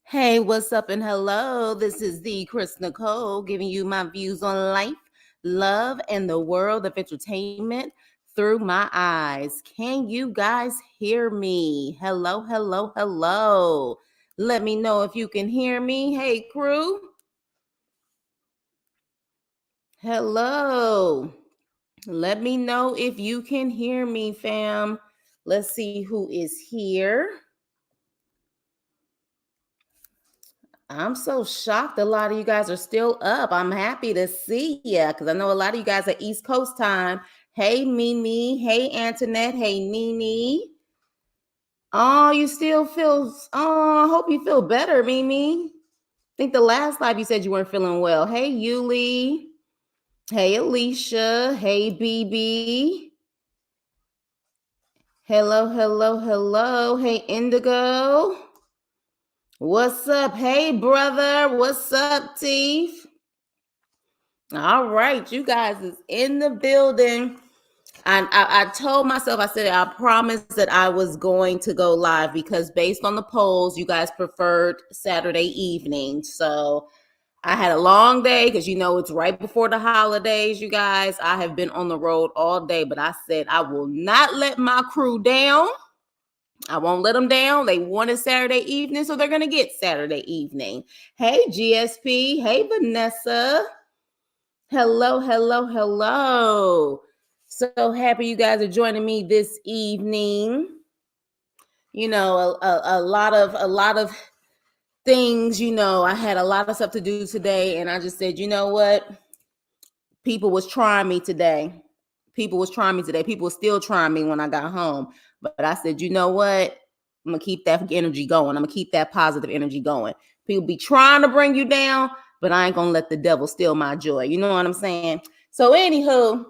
Hey, what's up and hello? This is the Chris Nicole giving you my views on life, love, and the world of entertainment through my eyes. Can you guys hear me? Hello, hello, hello. Let me know if you can hear me. Hey, crew. Hello. Let me know if you can hear me, fam. Let's see who is here. I'm so shocked a lot of you guys are still up. I'm happy to see you because I know a lot of you guys are East Coast time. Hey, Mimi. Hey, Antoinette. Hey, Nene. Oh, you still feel, I hope you feel better, Mimi. I think the last live you said you weren't feeling well. Hey, Yuli. Hey, Alicia. Hey, BB. Hello, hello, hello. Hey, Indigo. What's up? Hey, brother. What's up, Teef? All right, you guys is in the building. I told myself, I said, I promised that I was going to go live because based on the polls, you guys preferred Saturday evening. So I had a long day because, it's right before the holidays, you guys. I have been on the road all day, but I said I will not let my crew down. I won't let them down. They wanted Saturday evening, so they're going to get Saturday evening. Hey, GSP. Hey, Vanessa. Hello, hello, hello. So happy you guys are joining me this evening. A lot of things, I had a lot of stuff to do today, and I just said, you know what? People was trying me today. People were still trying me when I got home. But I said, you know what? I'm going to keep that energy going. I'm going to keep that positive energy going. People be trying to bring you down, but I ain't going to let the devil steal my joy. You know what I'm saying? So anywho,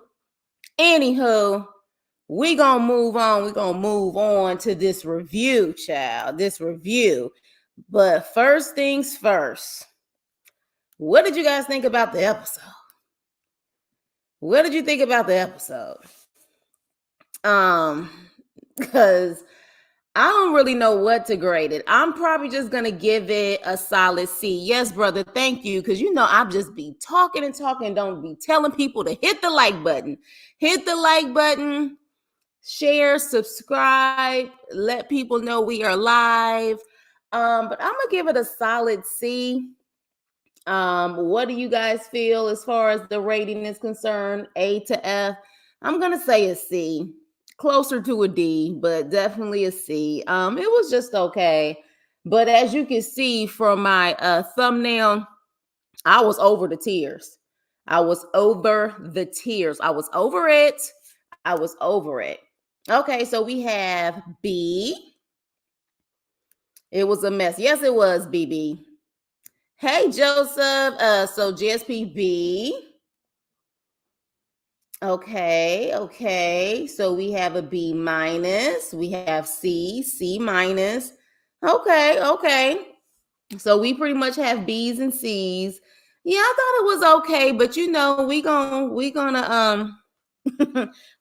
we going to move on. We're going to move on to this review, child. This review. But first things first. What did you guys think about the episode? What did you think about the episode? Because I don't really know what to grade it. I'm probably just gonna give it a solid C. Yes, brother, thank you. Because I'll just be talking and talking, don't be telling people to hit the like button. Hit the like button, share, subscribe, let people know we are live. But I'm gonna give it a solid C. What do you guys feel as far as the rating is concerned? A to F. I'm gonna say a C, closer to a D, but definitely a C. It was just okay, but as you can see from my thumbnail, I was over the tears. I was over the tears. I was over it. I was over it. Okay, so we have B. It was a mess. Yes, it was, BB. Hey, Joseph. So GSPB. Okay. So we have a B minus. We have C minus. Okay. So we pretty much have B's and C's. Yeah, I thought it was okay, but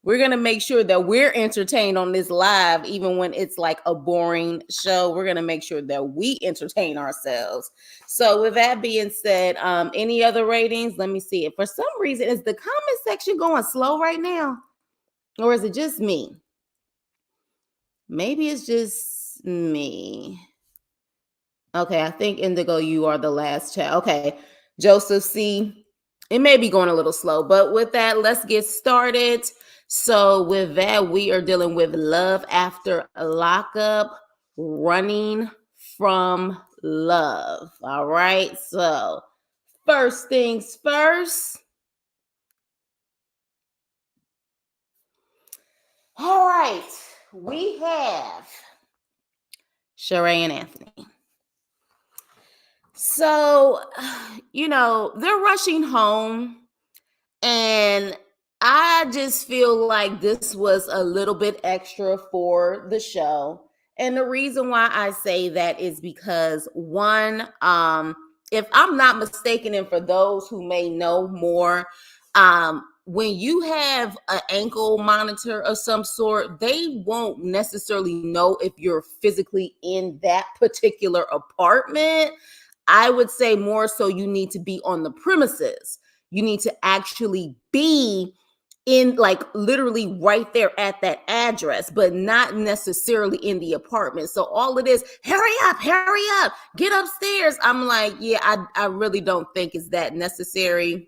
we're gonna make sure that we're entertained on this live, even when it's like a boring show. We're gonna make sure that we entertain ourselves. So with that being said, any other ratings? Let me see it. For some reason, is the comment section going slow right now, or is it just me? Maybe it's just me. Okay, I think Indigo, you are the last chat. Okay, Joseph C. It may be going a little slow, but with that, let's get started. So with that, we are dealing with love after a lockup, running from love. All right. So first things first. All right. We have Shereé and Anthony. So, they're rushing home, and I just feel like this was a little bit extra for the show. And the reason why I say that is because one, if I'm not mistaken, and for those who may know more, when you have an ankle monitor of some sort, they won't necessarily know if you're physically in that particular apartment. I would say more so you need to be on the premises. You need to actually be in, like, literally right there at that address, but not necessarily in the apartment. So all it is, hurry up, get upstairs. I'm like, yeah, I really don't think it's that necessary.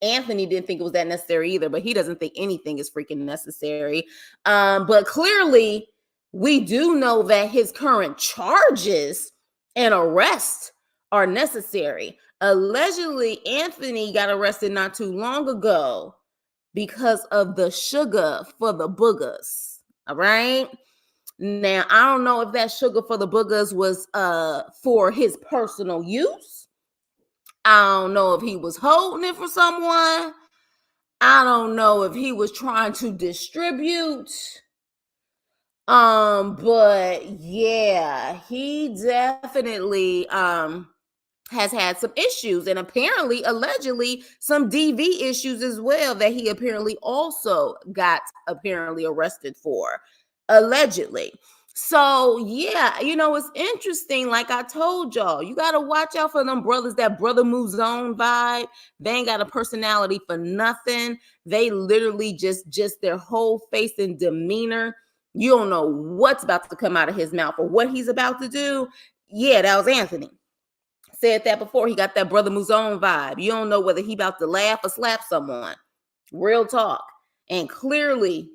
Anthony didn't think it was that necessary either, but he doesn't think anything is freaking necessary. But clearly, we do know that his current charges and arrest are necessary. Allegedly, Anthony got arrested not too long ago because of the sugar for the boogers. All right. Now, I don't know if that sugar for the boogers was for his personal use. I don't know if he was holding it for someone. I don't know if he was trying to distribute. But yeah, he definitely has had some issues, and apparently, allegedly, some DV issues as well that he apparently also got arrested for, allegedly. So yeah, it's interesting. Like I told y'all, you got to watch out for them brothers, that brother moves on vibe. They ain't got a personality for nothing. They literally just their whole face and demeanor. You don't know what's about to come out of his mouth or what he's about to do. Yeah, that was Anthony. Said that before. He got that brother moves on vibe. You don't know whether he about to laugh or slap someone. Real talk. And clearly,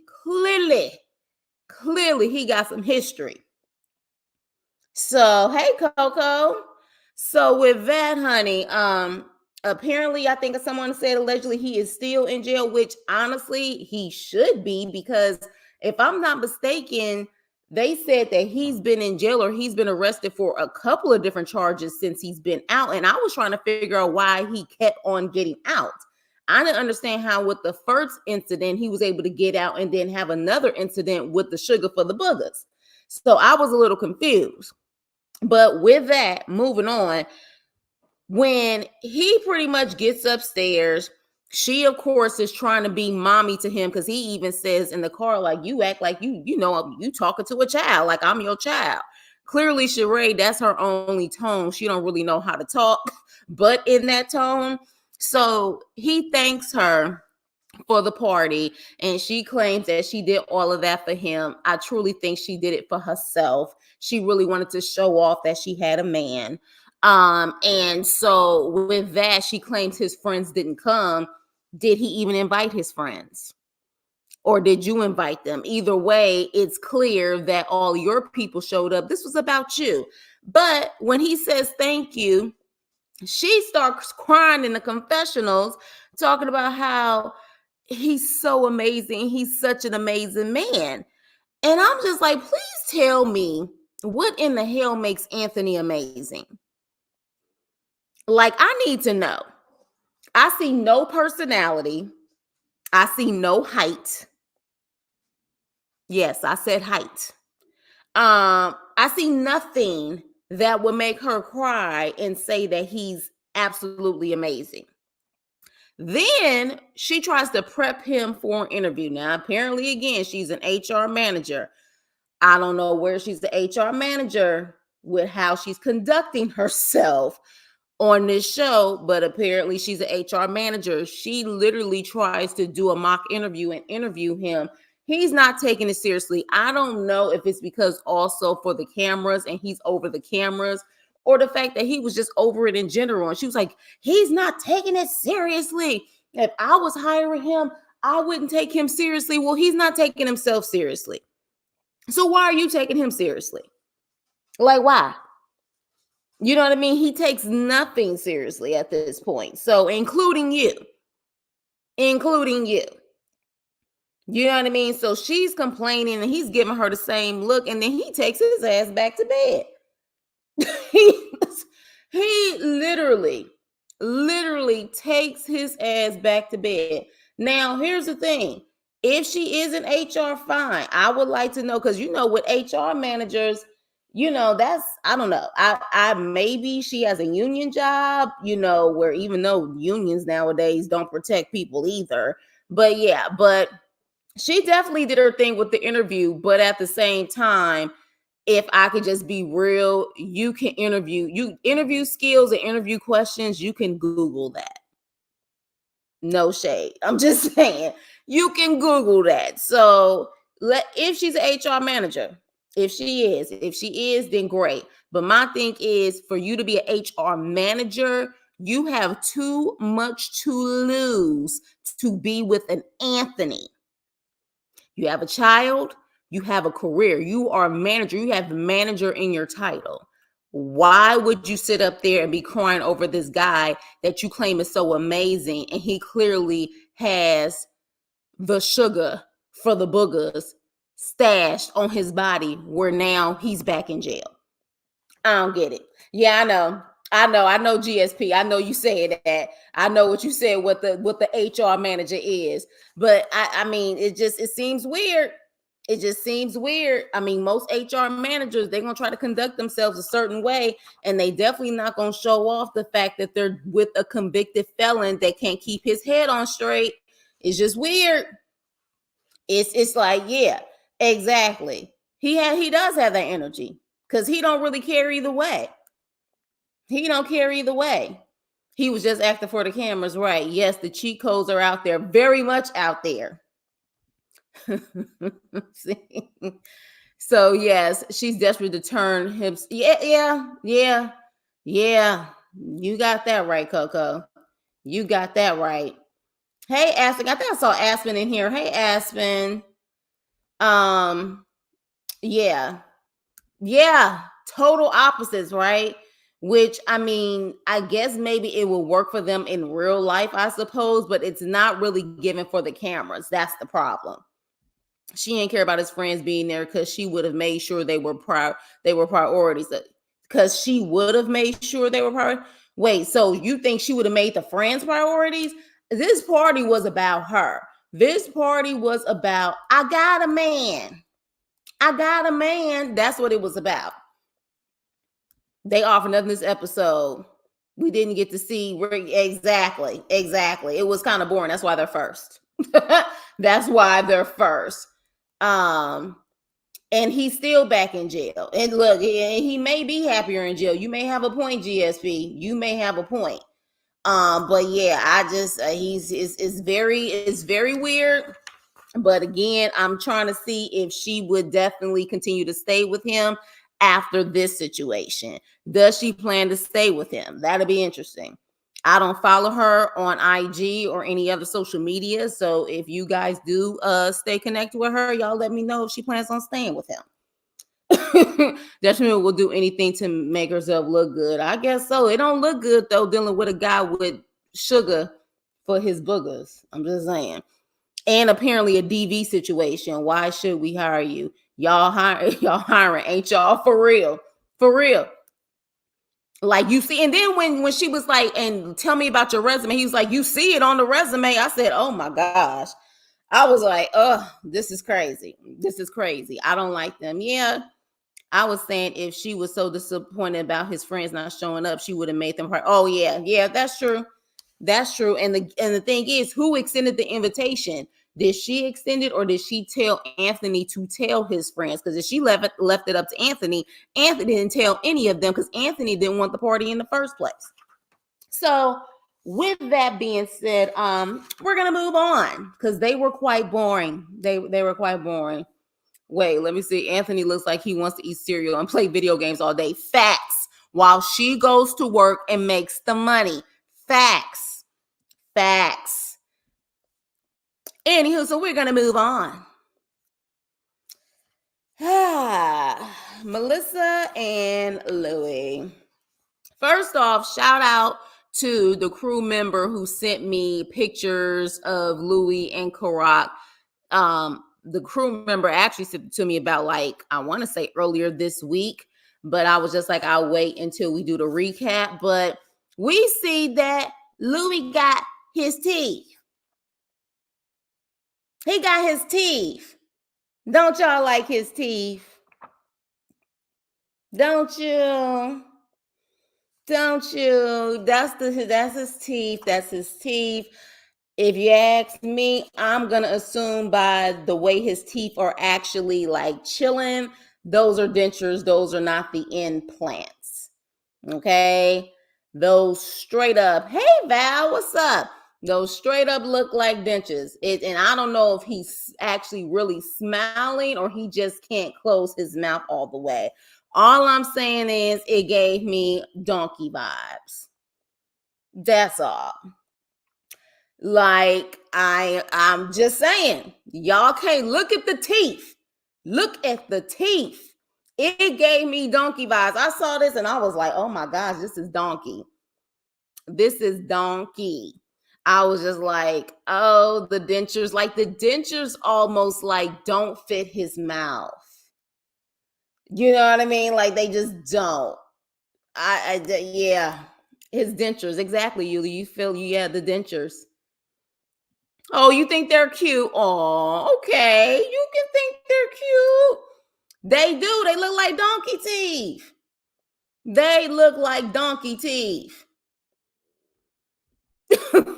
he got some history. So, hey, Coco. So with that, honey, apparently, I think someone said allegedly he is still in jail, which honestly he should be, because if I'm not mistaken, they said that he's been in jail or he's been arrested for a couple of different charges since he's been out. And I was trying to figure out why he kept on getting out. I didn't understand how with the first incident he was able to get out and then have another incident with the sugar for the boogers. So I was a little confused. But with that, moving on, when he pretty much gets upstairs, she, of course, is trying to be mommy to him, because he even says in the car, like, you act like you talking to a child, like I'm your child. Clearly, Shereé, that's her only tone. She don't really know how to talk, but in that tone. So he thanks her for the party, and she claims that she did all of that for him. I truly think she did it for herself. She really wanted to show off that she had a man. And so with that, she claims his friends didn't come. Did he even invite his friends? Or did you invite them? Either way, it's clear that all your people showed up. This was about you. But when he says thank you, she starts crying in the confessionals, talking about how he's so amazing. He's such an amazing man. And I'm just like, please tell me what in the hell makes Anthony amazing? Like, I need to know. I see no personality. I see no height. Yes, I said height. I see nothing that would make her cry and say that he's absolutely amazing. Then she tries to prep him for an interview. Now, apparently, again, she's an HR manager. I don't know where she's the HR manager with how she's conducting herself on this show, but apparently she's an HR manager. She literally tries to do a mock interview and interview him. He's not taking it seriously. I don't know if it's because also for the cameras and he's over the cameras, or the fact that he was just over it in general. And she was like, he's not taking it seriously. If I was hiring him, I wouldn't take him seriously. Well, he's not taking himself seriously. So why are you taking him seriously? Like, why? You know what I mean? He takes nothing seriously at this point. So including you. You know what I mean? So she's complaining and he's giving her the same look, and then he takes his ass back to bed. he literally takes his ass back to bed. Now, here's the thing. If she is an HR, fine. I would like to know, because with HR managers, that's, I don't know. I maybe she has a union job, where even though unions nowadays don't protect people either. But yeah, but she definitely did her thing with the interview. But at the same time, if I could just be real, you interview skills and interview questions, you can Google that. No shade. I'm just saying, you can Google that. So if she's an HR manager, if she is, then great. But my thing is, for you to be an HR manager, you have too much to lose to be with an Anthony. You have a child, you have a career, you are a manager, you have the manager in your title. Why would you sit up there and be crying over this guy that you claim is so amazing, and he clearly has the sugar for the boogers stashed on his body, where now he's back in jail? I don't get it. Yeah, I know GSP. I know you said that. I know what you said, what the HR manager is. But I mean, it seems weird. It just seems weird. I mean, most HR managers, they're gonna try to conduct themselves a certain way, and they definitely not gonna show off the fact that they're with a convicted felon that can't keep his head on straight. It's just weird. It's like, yeah, exactly. He does have that energy, because he don't really care either way. He don't care either way. He was just acting for the cameras, right? Yes, the cheat codes are out there, very much out there. So yes, she's desperate to turn him. Yeah. You got that right, Coco. You got that right. Hey, Aspen. I think I saw Aspen in here. Hey, Aspen. Um, yeah. Yeah, total opposites, right? Which, I mean, I guess maybe it will work for them in real life, I suppose, but it's not really given for the cameras. That's the problem. She didn't care about his friends being there, because she would have made sure they were priorities. Because she would have made sure they were priorities. Wait, so you think she would have made the friends priorities? This party was about her. This party was about, I got a man. I got a man. That's what it was about. They offered nothing this episode. We didn't get to see where exactly. It was kind of boring. That's why they're first. That's why they're first. And he's still back in jail. And look, he may be happier in jail. You may have a point, GSP. You may have a point. But yeah, I just it's very weird. But again, I'm trying to see if she would definitely continue to stay with him after this situation. Does she plan to stay with him? That'll be interesting. I don't follow her on IG or any other social media. So if you guys do stay connected with her, y'all let me know if she plans on staying with him. Definitely will do anything to make herself look good. I guess so. It don't look good though, dealing with a guy with sugar for his boogers. I'm just saying. And apparently a DV situation. Why should we hire you? Y'all hiring, ain't y'all? For real. Like, you see, and then when she was like, and tell me about your resume, he was like, you see it on the resume. I said, oh my gosh. I was like, oh, this is crazy. I don't like them. Yeah. I was saying, if she was so disappointed about his friends not showing up, she would have made them hurt. Oh yeah, that's true. And the thing is, who extended the invitation? Did she extend it, or did she tell Anthony to tell his friends? Because if she left it up to Anthony didn't tell any of them, because Anthony didn't want the party in the first place. So with that being said, we're gonna move on, because they were quite boring. They were quite boring. Wait, let me see. Anthony looks like he wants to eat cereal and play video games all day. Facts. While she goes to work and makes the money. Facts. Anywho, so we're going to move on. Melissa and Louie. First off, shout out to the crew member who sent me pictures of Louie and Karak. The crew member actually sent it to me about, like, I want to say earlier this week, but I was just like, I'll wait until we do the recap. But we see that Louie got his teeth. He got his teeth. Don't y'all like his teeth? Don't you? That's his teeth. That's his teeth. If you ask me, I'm gonna assume by the way his teeth are actually like chilling, those are dentures, those are not the implants. Okay. Those straight up, hey Val, what's up? Those straight up look like dentures. And I don't know if he's actually really smiling or he just can't close his mouth all the way. All I'm saying is it gave me donkey vibes. That's all. Like I'm just saying, y'all can't look at the teeth. Look at the teeth. It gave me donkey vibes. I saw this and I was like, oh my gosh, this is donkey. This is donkey. I was just like, oh, the dentures, like the dentures almost like don't fit his mouth. You know what I mean? Like they just don't. Yeah. His dentures, exactly. You feel, yeah, the dentures. Oh, you think they're cute? Oh, okay. You can think they're cute. They do. They look like donkey teeth. They look like donkey teeth.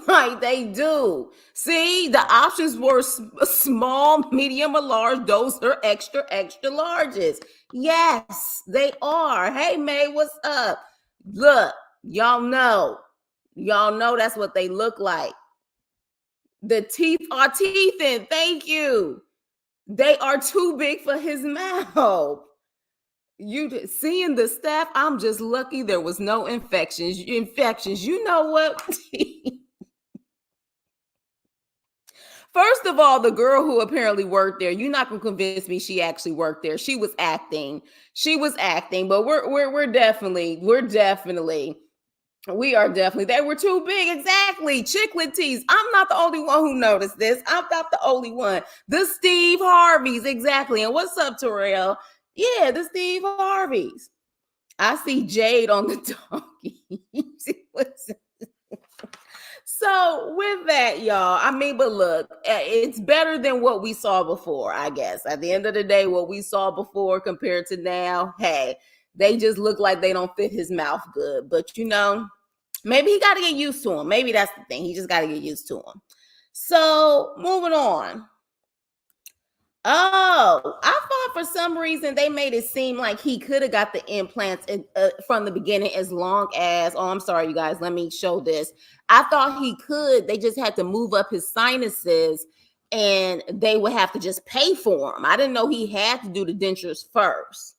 Like they do. See, the options were small, medium, or large. Those are extra, extra larges. Yes, they are. Hey, May, what's up? Look, y'all know. Y'all know that's what they look like. The teeth are teething. Thank you. They are too big for his mouth. You seeing the staff? I'm just lucky there was no infections. You know what? First of all, the girl who apparently worked there, you're not gonna convince me she actually worked there. She was acting. She was acting, but we're definitely we are definitely, they were too big. Exactly. Chiclet tees. I'm not the only one who noticed this. I'm not the only one. The Steve Harveys. Exactly. And what's up, Terrell? Yeah, the Steve Harveys. I see Jade on the donkey. So with that, y'all, I mean, but look, it's better than what we saw before, I guess. At the end of the day, what we saw before compared to now, hey, they just look like they don't fit his mouth good. But you know, maybe he got to get used to them. Maybe that's the thing. He just got to get used to them. So moving on. Oh, I thought for some reason they made it seem like he could have got the implants from the beginning as long as, oh, I'm sorry, you guys, let me show this. I thought he could. They just had to move up his sinuses and they would have to just pay for him. I didn't know he had to do the dentures first.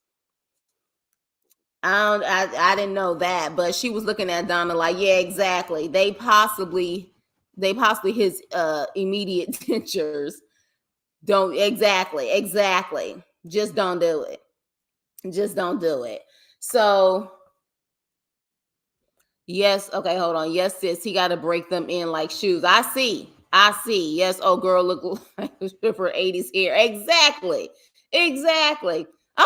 I didn't know that, but she was looking at Donna like, yeah, exactly. They possibly his immediate dentures. Don't exactly. Just don't do it. Just don't do it. So yes, okay, hold on. Yes, sis, he got to break them in like shoes. I see. Yes, oh girl, look like for 80s hair. Exactly.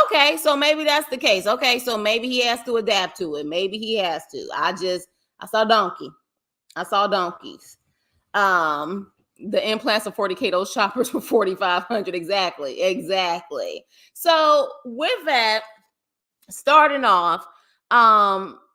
Okay, so maybe that's the case. Okay, so maybe he has to adapt to it. Maybe he has to. I saw donkey. I saw donkeys. The implants of 40K, those shoppers were 4,500. Exactly. So with that, starting off,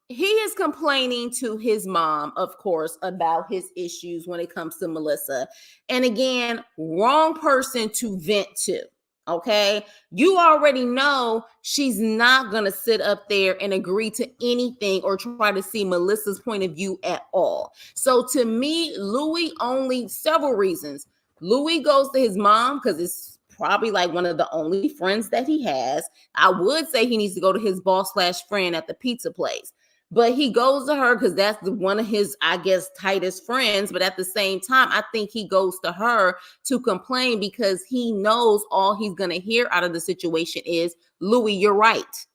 he is complaining to his mom, of course, about his issues when it comes to Melissa. And again, wrong person to vent to. Okay, you already know she's not gonna sit up there and agree to anything or try to see Melissa's point of view at all. So to me, Louie, only several reasons. Louie goes to his mom because it's probably like one of the only friends that he has. I would say he needs to go to his boss / friend at the pizza place. But he goes to her because that's one of his, I guess, tightest friends. But at the same time, I think he goes to her to complain because he knows all he's going to hear out of the situation is, Louie, you're right.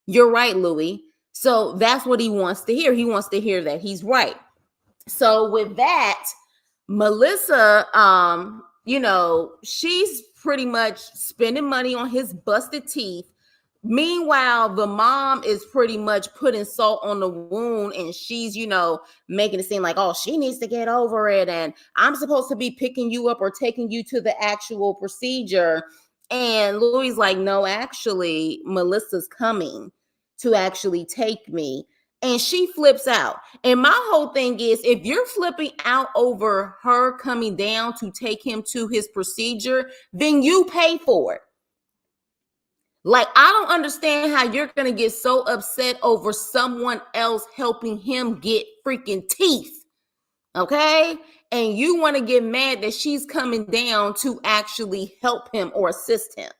You're right, Louie. So that's what he wants to hear. He wants to hear that he's right. So with that, Melissa, she's pretty much spending money on his busted teeth. Meanwhile, the mom is pretty much putting salt on the wound and she's, making it seem like, oh, she needs to get over it. And I'm supposed to be picking you up or taking you to the actual procedure. And Louie's like, no, actually, Melissa's coming to actually take me. And she flips out. And my whole thing is, if you're flipping out over her coming down to take him to his procedure, then you pay for it. Like, I don't understand how you're going to get so upset over someone else helping him get freaking teeth. Okay? And you want to get mad that she's coming down to actually help him or assist him.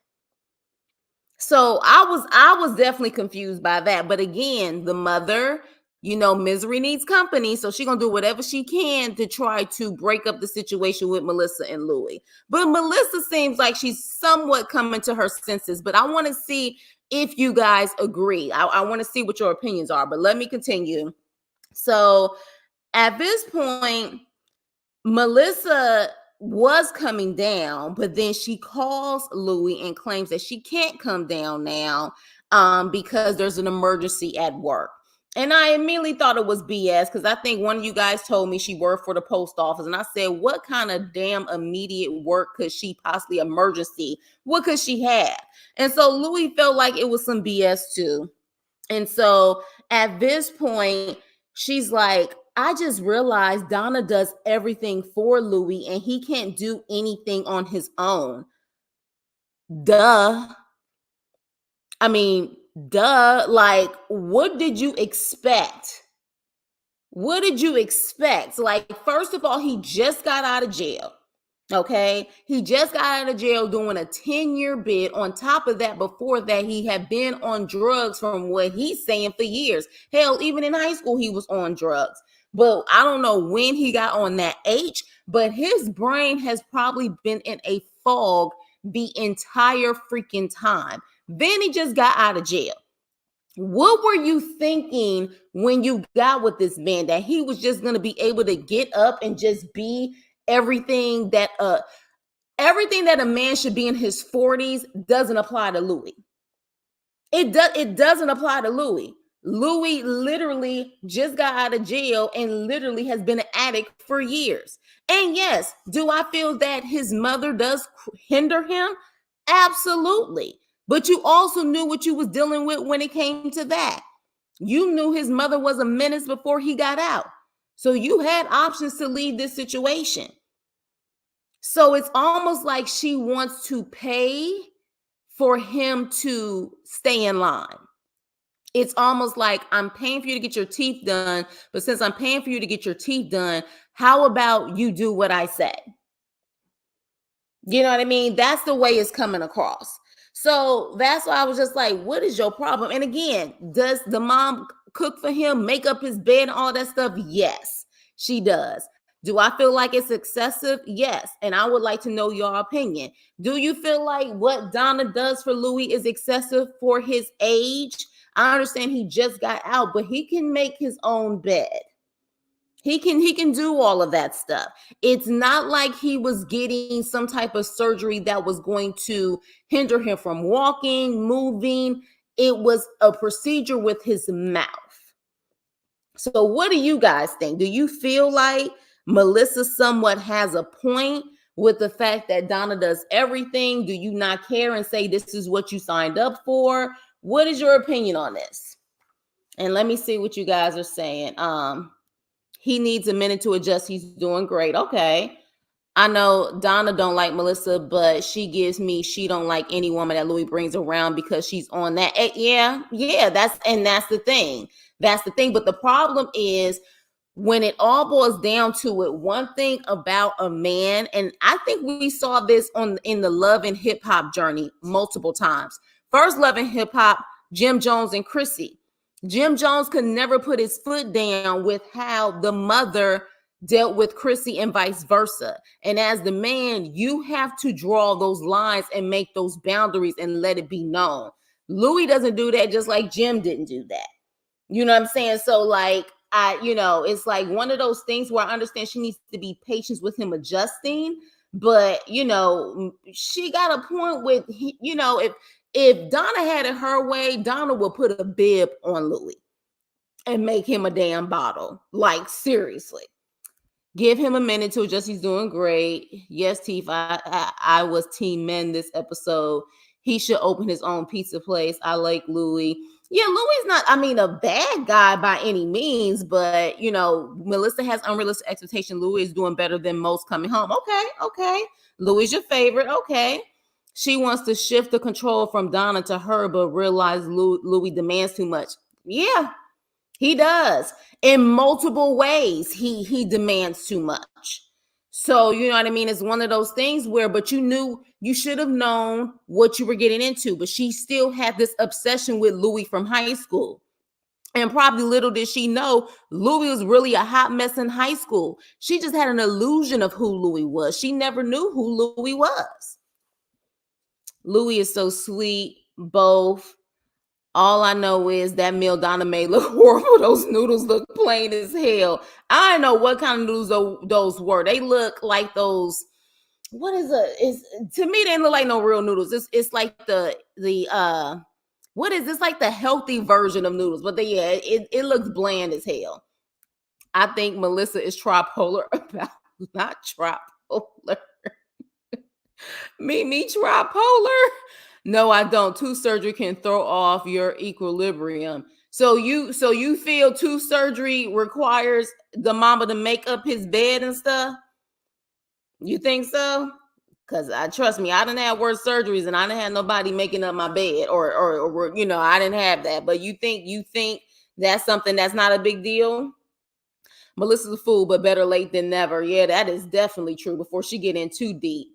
So I was definitely confused by that. But again, the mother, misery needs company. So she's going to do whatever she can to try to break up the situation with Melissa and Louie. But Melissa seems like she's somewhat coming to her senses. But I want to see if you guys agree. I want to see what your opinions are. But let me continue. So at this point, Melissa was coming down, but then she calls Louie and claims that she can't come down now because there's an emergency at work. And I immediately thought it was BS because I think one of you guys told me she worked for the post office. And I said, what kind of damn immediate work could she possibly, emergency? What could she have? And so Louie felt like it was some BS too. And so at this point, she's like, I just realized Donna does everything for Louie and he can't do anything on his own. Duh. I mean, duh. Like, what did you expect? What did you expect? Like, first of all, he just got out of jail. Okay, he just got out of jail doing a 10-year bid. On top of that, before that, he had been on drugs from what he's saying for years. Hell, even in high school, he was on drugs. But I don't know when he got on that H, but his brain has probably been in a fog the entire freaking time. Then he just got out of jail. What were you thinking when you got with this man, that he was just going to be able to get up and just be everything that a man should be in his 40s? Doesn't apply to Louie. It doesn't apply to Louie. Louie literally just got out of jail and literally has been an addict for years. And yes, do I feel that his mother does hinder him? Absolutely. But you also knew what you was dealing with when it came to that. You knew his mother was a menace before he got out. So you had options to leave this situation. So it's almost like she wants to pay for him to stay in line. It's almost like, I'm paying for you to get your teeth done, but since I'm paying for you to get your teeth done, how about you do what I say? You know what I mean? That's the way it's coming across. So that's why I was just like, what is your problem? And again, does the mom cook for him, make up his bed and all that stuff? Yes, she does. Do I feel like it's excessive? Yes. And I would like to know your opinion. Do you feel like what Donna does for Louie is excessive for his age? I understand he just got out, but he can make his own bed. He can do all of that stuff. It's not like he was getting some type of surgery that was going to hinder him from walking, moving. It was a procedure with his mouth. So what do you guys think? Do you feel like Melissa somewhat has a point with the fact that Donna does everything? Do you not care and say this is what you signed up for? What is your opinion on this? And let me see what you guys are saying. He needs a minute to adjust. He's doing great. Okay. I know Donna don't like Melissa, but she don't like any woman that Louie brings around because she's on that. Yeah, that's the thing. That's the thing. But the problem is, when it all boils down to it, one thing about a man, and I think we saw this in the Love and Hip Hop journey multiple times. First, Love and Hip Hop, Jim Jones and Chrissy. Jim Jones could never put his foot down with how the mother dealt with Chrissy and vice versa. And as the man, you have to draw those lines and make those boundaries and let it be known. Louie doesn't do that, just like Jim didn't do that. You know what I'm saying? So like, it's like one of those things where I understand she needs to be patient with him adjusting, but she got a point with, if Donna had it her way, Donna would put a bib on Louie and make him a damn bottle. Like, seriously. Give him a minute to adjust. He's doing great. Yes, Teef, I was team men this episode. He should open his own pizza place. I like Louie. Yeah, Louie's not, I mean, a bad guy by any means, but Melissa has unrealistic expectation. Louie is doing better than most coming home. Okay. Louie's your favorite. Okay. She wants to shift the control from Donna to her, but realize Louie demands too much. Yeah, he does. In multiple ways, he demands too much. So, you know what I mean? It's one of those things where, but you should have known what you were getting into, but she still had this obsession with Louie from high school. And probably little did she know, Louie was really a hot mess in high school. She just had an illusion of who Louie was. She never knew who Louie was. Louie is so sweet, both. All I know is that meal Donna made look horrible. Those noodles look plain as hell. I don't know what kind of noodles those were. They look like those. What is it? To me, they look like no real noodles. It's like the what is this? Like the healthy version of noodles, but it looks bland as hell. I think Melissa is tripolar about not tripolar. Me tripolar. No, I don't. Tooth surgery can throw off your equilibrium. So you feel tooth surgery requires the mama to make up his bed and stuff? You think so? Because trust me, I didn't have worse surgeries and I didn't have nobody making up my bed or I didn't have that. But you think that's something that's not a big deal? Melissa's a fool, but better late than never. Yeah, that is definitely true. Before she get in too deep.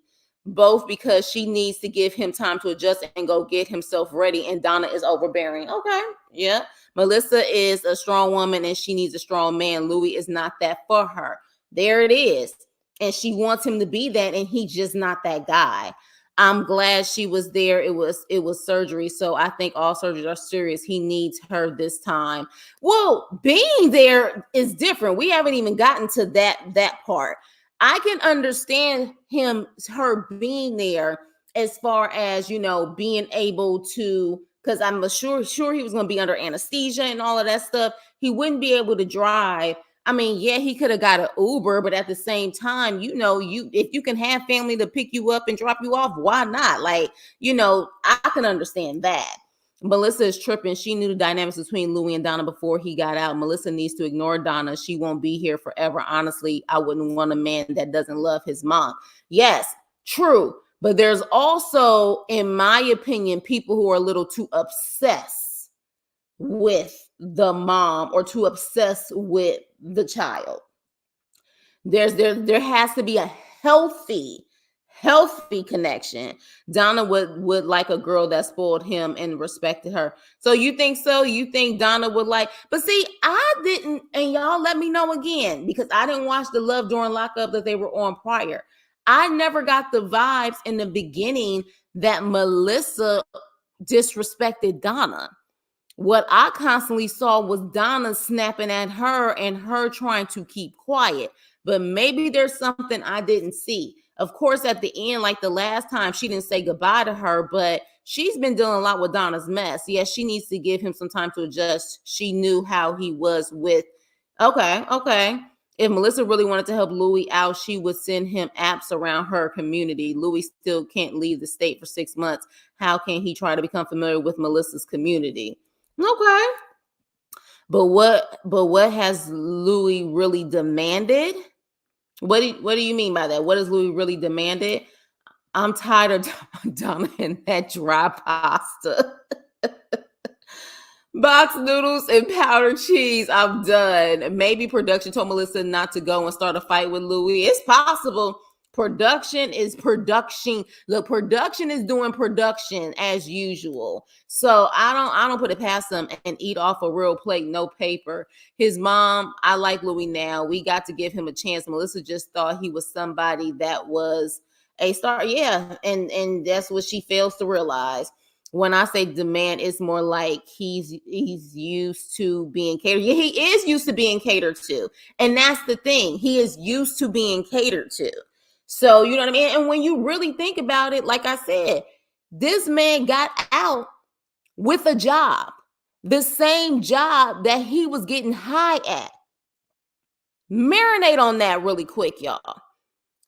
Both because she needs to give him time to adjust and go get himself ready, and Donna is overbearing. Okay, yeah. Melissa is a strong woman and she needs a strong man. Louie is not that for her. There it is. And she wants him to be that, and he's just not that guy. I'm glad she was there. It was surgery. So I think all surgeries are serious. He needs her this time. Well, being there is different. We haven't even gotten to that part. I can understand her being there as far as, being able to, because I'm sure he was going to be under anesthesia and all of that stuff. He wouldn't be able to drive. I mean, yeah, he could have got an Uber, but at the same time, if you can have family to pick you up and drop you off, why not? Like, I can understand that. Melissa is tripping. She knew the dynamics between Louie and Donna before he got out. Melissa needs to ignore Donna. She won't be here forever. Honestly, I wouldn't want a man that doesn't love his mom. Yes, true. But there's also, in my opinion, people who are a little too obsessed with the mom or too obsessed with the child. There has to be a healthy connection. Donna would like a girl that spoiled him and respected her. So you think so? You think Donna would like? But see, I didn't, and y'all let me know again, because I didn't watch the Love during Lockup that they were on prior. I never got the vibes in the beginning that Melissa disrespected Donna. What I constantly saw was Donna snapping at her and her trying to keep quiet. But maybe there's something I didn't see. Of course, at the end, like the last time, she didn't say goodbye to her, but she's been dealing a lot with Donna's mess. Yes, she needs to give him some time to adjust. She knew how he was with. Okay. If Melissa really wanted to help Louie out, she would send him apps around her community. Louie still can't leave the state for 6 months. How can he try to become familiar with Melissa's community? Okay. But what has Louie really demanded? What do you mean by that? What has Louie really demanded? I'm tired of Donna and that dry pasta. Box noodles and powdered cheese. I'm done. Maybe production told Melissa not to go and start a fight with Louie. It's possible. Production is production. Look, production is doing production as usual. So I don't put it past them and eat off a real plate, no paper. His mom, I like Louie now. We got to give him a chance. Melissa just thought he was somebody that was a star. Yeah, and that's what she fails to realize. When I say demand, it's more like he's used to being catered. Yeah, he is used to being catered to. And that's the thing. He is used to being catered to. So, you know what I mean? And when you really think about it, like I said, this man got out with a job, the same job that he was getting high at. Marinate on that really quick, y'all.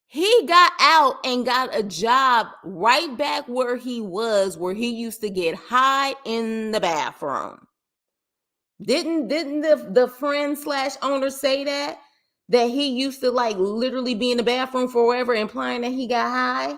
He got out and got a job right back where he was, where he used to get high in the bathroom. Didn't the friend slash owner say that he used to like literally be in the bathroom forever, implying that he got high?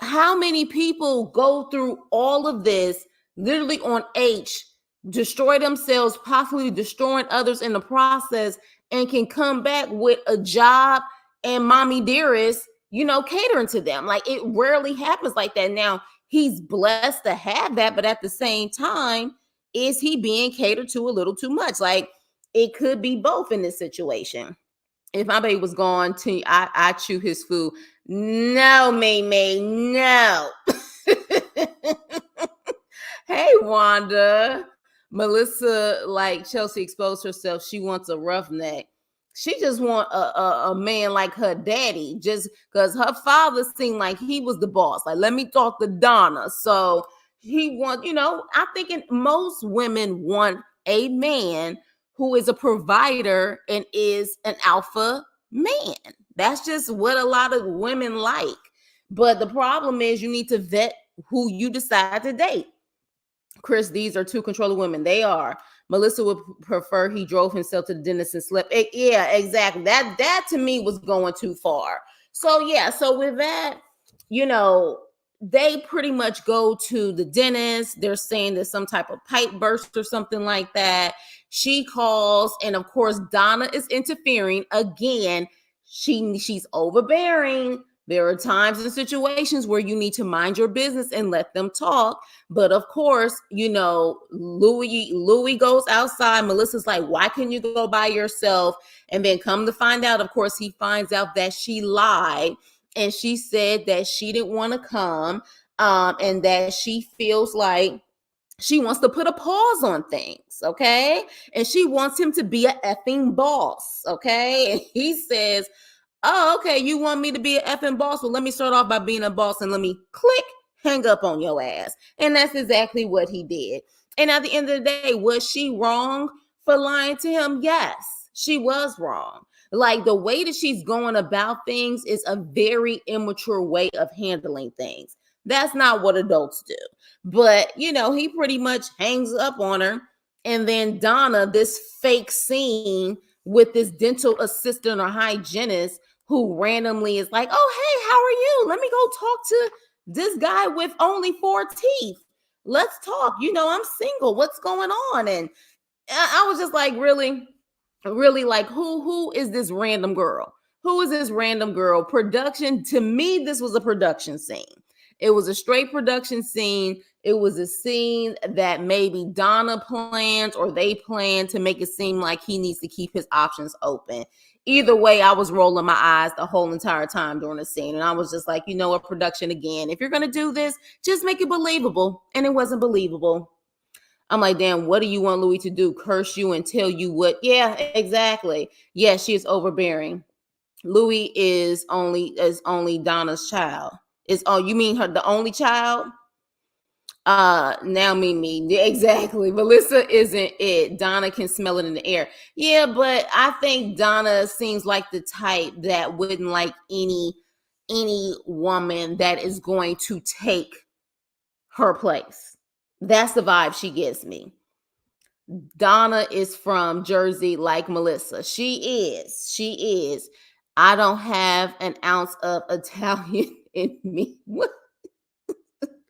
How many people go through all of this literally on H, destroy themselves, possibly destroying others in the process, and can come back with a job and mommy dearest, catering to them? Like, it rarely happens like that. Now, he's blessed to have that, but at the same time, is he being catered to a little too much? Like, it could be both in this situation. If my baby was gone to I chew his food. No, May, no. Hey, Wanda. Melissa, like Chelsea exposed herself. She wants a roughneck. She just want a man like her daddy, just because her father seemed like he was the boss. Like, let me talk to Donna. So he want, I think most women want a man who is a provider and is an alpha man. That's just what a lot of women like. But the problem is you need to vet who you decide to date. Chris, these are two controlling women. They are. Melissa would prefer he drove himself to the dentist and slept. Yeah, exactly. That to me was going too far. So yeah, so with that, they pretty much go to the dentist. They're saying there's some type of pipe burst or something like that. She calls, and of course, Donna is interfering again. She's overbearing. There are times and situations where you need to mind your business and let them talk. But of course, Louie goes outside. Melissa's like, why can't you go by yourself? And then come to find out, of course, he finds out that she lied. And she said that she didn't want to come, and that she feels like she wants to put a pause on things, okay? And she wants him to be an effing boss, okay? And he says, oh, okay, you want me to be an effing boss? Well, let me start off by being a boss and let me click, hang up on your ass. And that's exactly what he did. And at the end of the day, was she wrong for lying to him? Yes, she was wrong. Like, the way that she's going about things is a very immature way of handling things. That's not what adults do. But, he pretty much hangs up on her. And then Donna, this fake scene with this dental assistant or hygienist who randomly is like, oh, hey, how are you? Let me go talk to this guy with only 4 teeth. Let's talk. I'm single. What's going on? And I was just like, really, like, who is this random girl? Who is this random girl? Production, to me, this was a production scene. It was a straight production scene. It was a scene that maybe Donna planned or they planned to make it seem like he needs to keep his options open. Either way, I was rolling my eyes the whole entire time during the scene. And I was just like, a production again. If you're going to do this, just make it believable. And it wasn't believable. I'm like, damn, what do you want Louie to do? Curse you and tell you what? Yeah, exactly. Yeah, she is overbearing. Louie is only Donna's child. You mean her the only child? Now me. Exactly. Melissa isn't it. Donna can smell it in the air. Yeah, but I think Donna seems like the type that wouldn't like any woman that is going to take her place. That's the vibe she gives me. Donna is from Jersey like Melissa. She is. I don't have an ounce of Italian in me. What?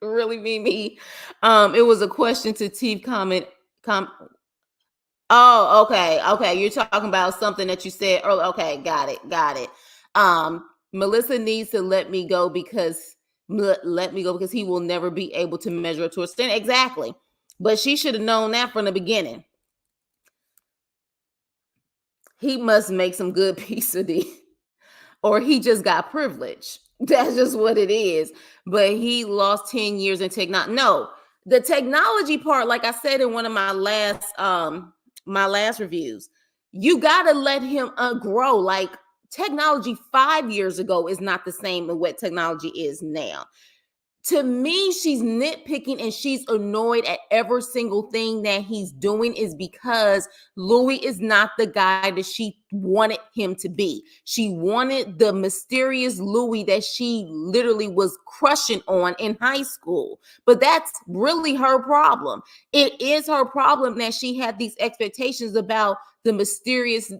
Really me. It was a question to Teeth comment. Oh, okay. You're talking about something that you said earlier. Okay, got it. Melissa needs to let me go because he will never be able to measure up to a standard. Exactly. But she should have known that from the beginning. He must make some good pizza, or he just got privilege. That's just what it is. But he lost 10 years in technology. No, the technology part, like I said in one of my last reviews, you gotta let him grow. Like, technology 5 years ago is not the same as what technology is now. To me, she's nitpicking and she's annoyed at every single thing that he's doing is because Louie is not the guy that she wanted him to be. She wanted the mysterious Louie that she literally was crushing on in high school. But that's really her problem. It is her problem that she had these expectations about the mysterious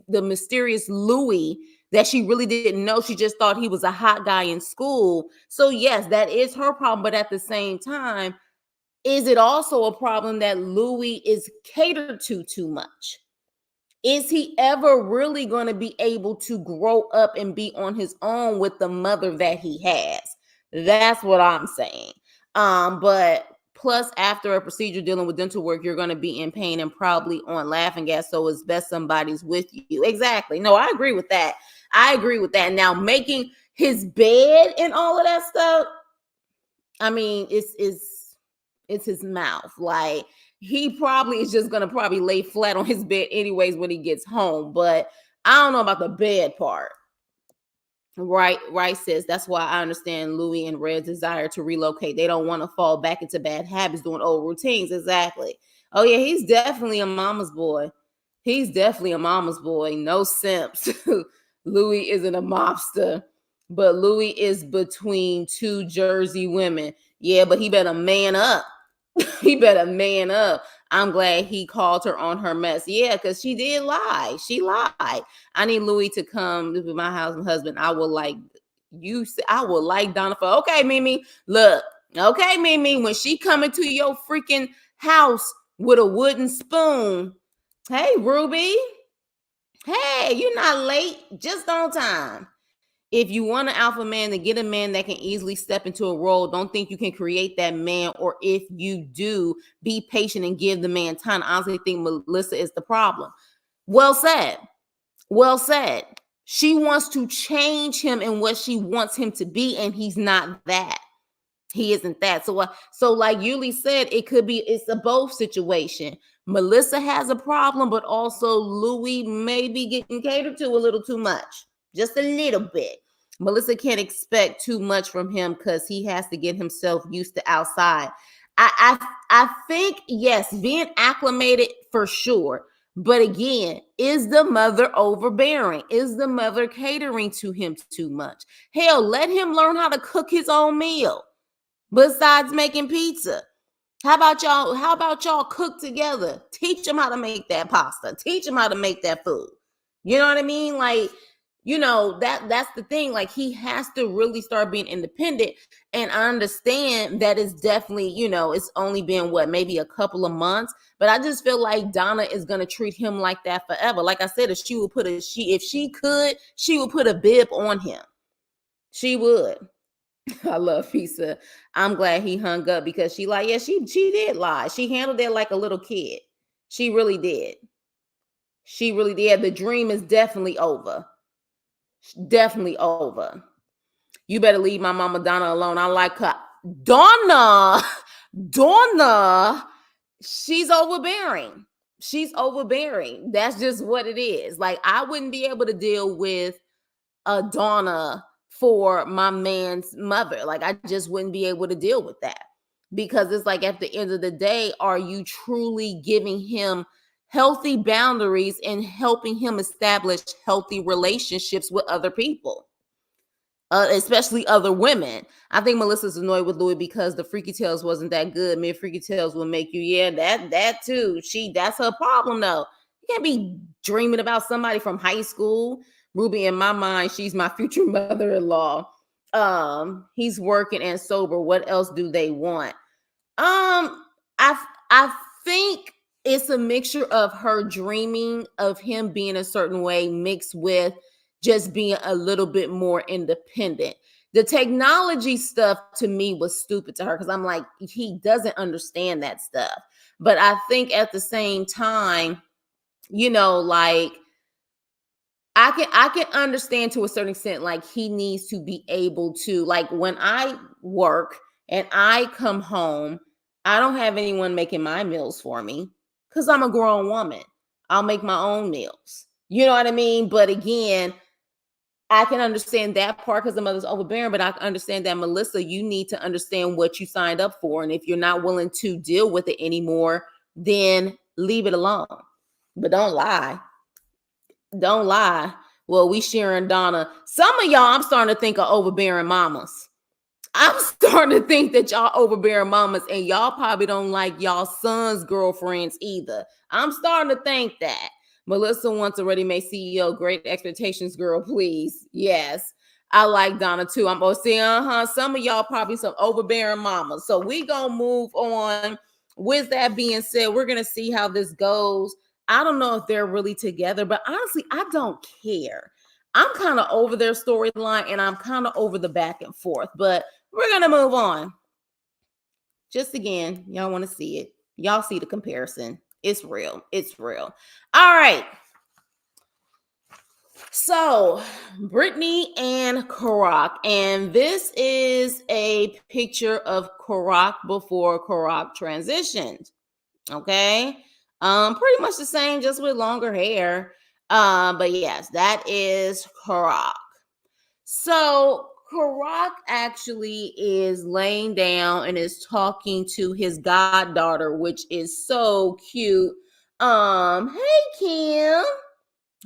Louie that she really didn't know. She just thought he was a hot guy in school. So yes, that is her problem. But at the same time, is it also a problem that Louie is catered to too much? Is he ever really going to be able to grow up and be on his own with the mother that he has? That's what I'm saying. But plus, after a procedure dealing with dental work, you're going to be in pain and probably on laughing gas. So it's best somebody's with you. Exactly. No, I agree with that. I agree with that. Now, making his bed and all of that stuff, I mean, it's his mouth. Like, he probably is just gonna probably lay flat on his bed anyways when he gets home. But I don't know about the bed part. Right says that's why I understand Louie and Red's desire to relocate. They don't want to fall back into bad habits, doing old routines. Exactly. Oh yeah, he's definitely a mama's boy. He's definitely a mama's boy. No simps. Louie isn't a mobster, but Louie is between two Jersey women. Yeah, but he better man up. He better man up. I'm glad he called her on her mess. Yeah, because she did lie. She lied. I need Louie to come to my house and husband. I will like you. I will like Donna for okay, Mimi. Look, okay, Mimi. When she coming to your freaking house with a wooden spoon. Hey, Ruby. Hey, you're not late. Just on time. If you want an alpha man, to get a man that can easily step into a role, don't think you can create that man. Or if you do, be patient and give the man time. I honestly think Melissa is the problem. Well said. Well said. She wants to change him in what she wants him to be, and he's not that. He isn't that. So like Yuli said, it's a both situation. Melissa has a problem, but also Louie may be getting catered to a little too much. Just a little bit. Melissa can't expect too much from him because he has to get himself used to outside. I think, yes, being acclimated for sure. But again, is the mother overbearing? Is the mother catering to him too much? Hell, let him learn how to cook his own meal besides making pizza. How about y'all cook together? Teach him how to make that pasta. Teach him how to make that food. You know what I mean? Like, that's the thing. Like, he has to really start being independent. And I understand that it's definitely, it's only been maybe a couple of months. But I just feel like Donna is gonna treat him like that forever. Like I said, if she would she would put a bib on him. She would. I love pizza. I'm glad he hung up because she did lie. She handled it like a little kid. She really did. She really did. The dream is definitely over. Definitely over. You better leave my mama Donna alone. I like her. Donna, she's overbearing. She's overbearing. That's just what it is. Like, I wouldn't be able to deal with a Donna for my man's mother. Like, I just wouldn't be able to deal with that because it's like at the end of the day, are you truly giving him healthy boundaries and helping him establish healthy relationships with other people? Especially other women. I think Melissa's annoyed with Louie because the Freaky Tales wasn't that good. Mere Freaky Tales will make you, yeah, that too. That's her problem though. You can't be dreaming about somebody from high school. Ruby, in my mind, she's my future mother-in-law. He's working and sober. What else do they want? I think it's a mixture of her dreaming of him being a certain way mixed with just being a little bit more independent. The technology stuff to me was stupid to her because I'm like, he doesn't understand that stuff. But I think at the same time, like, I can understand to a certain extent, like, he needs to be able to, like, when I work and I come home, I don't have anyone making my meals for me because I'm a grown woman. I'll make my own meals. You know what I mean? But again, I can understand that part because the mother's overbearing, but I can understand that, Melissa, you need to understand what you signed up for. And if you're not willing to deal with it anymore, then leave it alone. But don't lie. Don't lie. Well, we sharing Donna. Some of y'all, I'm starting to think of overbearing mamas. I'm starting to think that y'all overbearing mamas and y'all probably don't like y'all sons' girlfriends either. I'm starting to think that. Melissa wants a ready-made CEO. Great expectations, girl, please. Yes. I like Donna too. I'm gonna say, some of y'all probably some overbearing mamas. So we gonna move on. With that being said, we're gonna see how this goes. I don't know if they're really together, but honestly, I don't care. I'm kind of over their storyline and I'm kind of over the back and forth, but we're going to move on. Just again, y'all want to see it. Y'all see the comparison. It's real. It's real. All right. So, Britney and Karak. And this is a picture of Karak before Karak transitioned. Okay. Pretty much the same, just with longer hair. But yes, that is Karak. So Karak actually is laying down and is talking to his goddaughter, which is so cute. Hey Kim.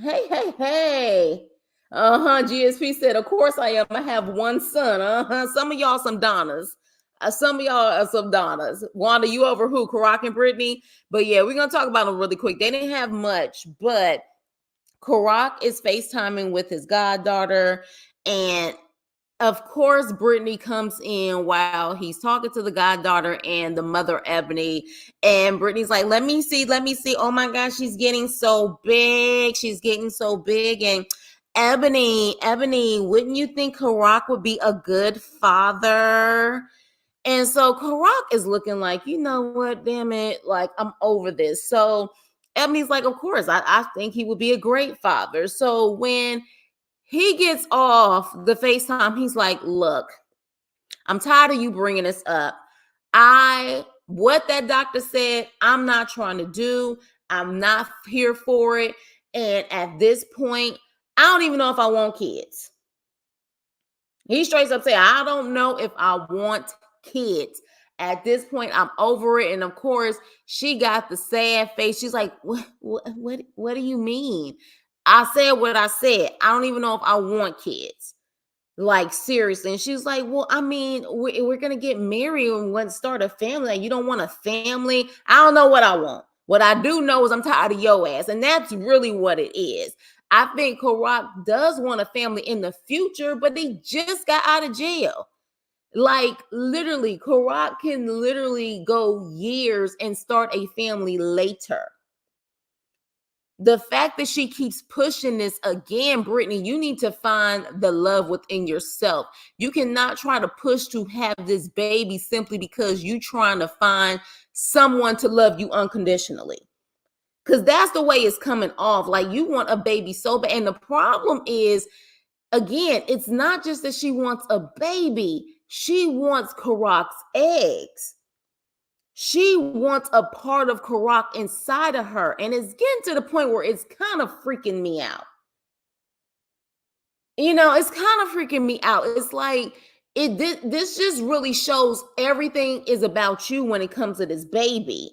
Hey. GSP said, of course I am. I have one son. Some of y'all some Donnas. Some of y'all are some Donnas. Wanda, you over who? Karak and Britney? But yeah, we're gonna talk about them really quick. They didn't have much, but Karak is FaceTiming with his goddaughter. And of course, Britney comes in while he's talking to the goddaughter and the mother, Ebony. And Britney's like, let me see. Oh my gosh, she's getting so big. And Ebony, wouldn't you think Karak would be a good father? And so Karak is looking like, you know what, damn it, like I'm over this. So Ebony's like, of course, I think he would be a great father. So when he gets off the FaceTime, he's like, look, I'm tired of you bringing this up. What that doctor said, I'm not trying to do. I'm not here for it. And at this point, I don't even know if I want kids. He straight up said, I don't know if I want kids. At this point, I'm over it. And of course, she got the sad face. She's like, what do you mean? I said what I said. I don't even know if I want kids. Like, seriously. And she's like, well, I mean, we're going to get married and want to start a family. You don't want a family? I don't know what I want. What I do know is I'm tired of your ass. And that's really what it is. I think Karak does want a family in the future, but he just got out of jail. Like, literally, Karak can literally go years and start a family later. The fact that she keeps pushing this again, Britney, you need to find the love within yourself. You cannot try to push to have this baby simply because you're trying to find someone to love you unconditionally. Because that's the way it's coming off. Like, you want a baby so bad. And the problem is, again, it's not just that she wants a baby. She wants Karak's eggs. She wants a part of Karak inside of her. And it's getting to the point where it's kind of freaking me out. You know, it's kind of freaking me out. It's like, this just really shows everything is about you when it comes to this baby.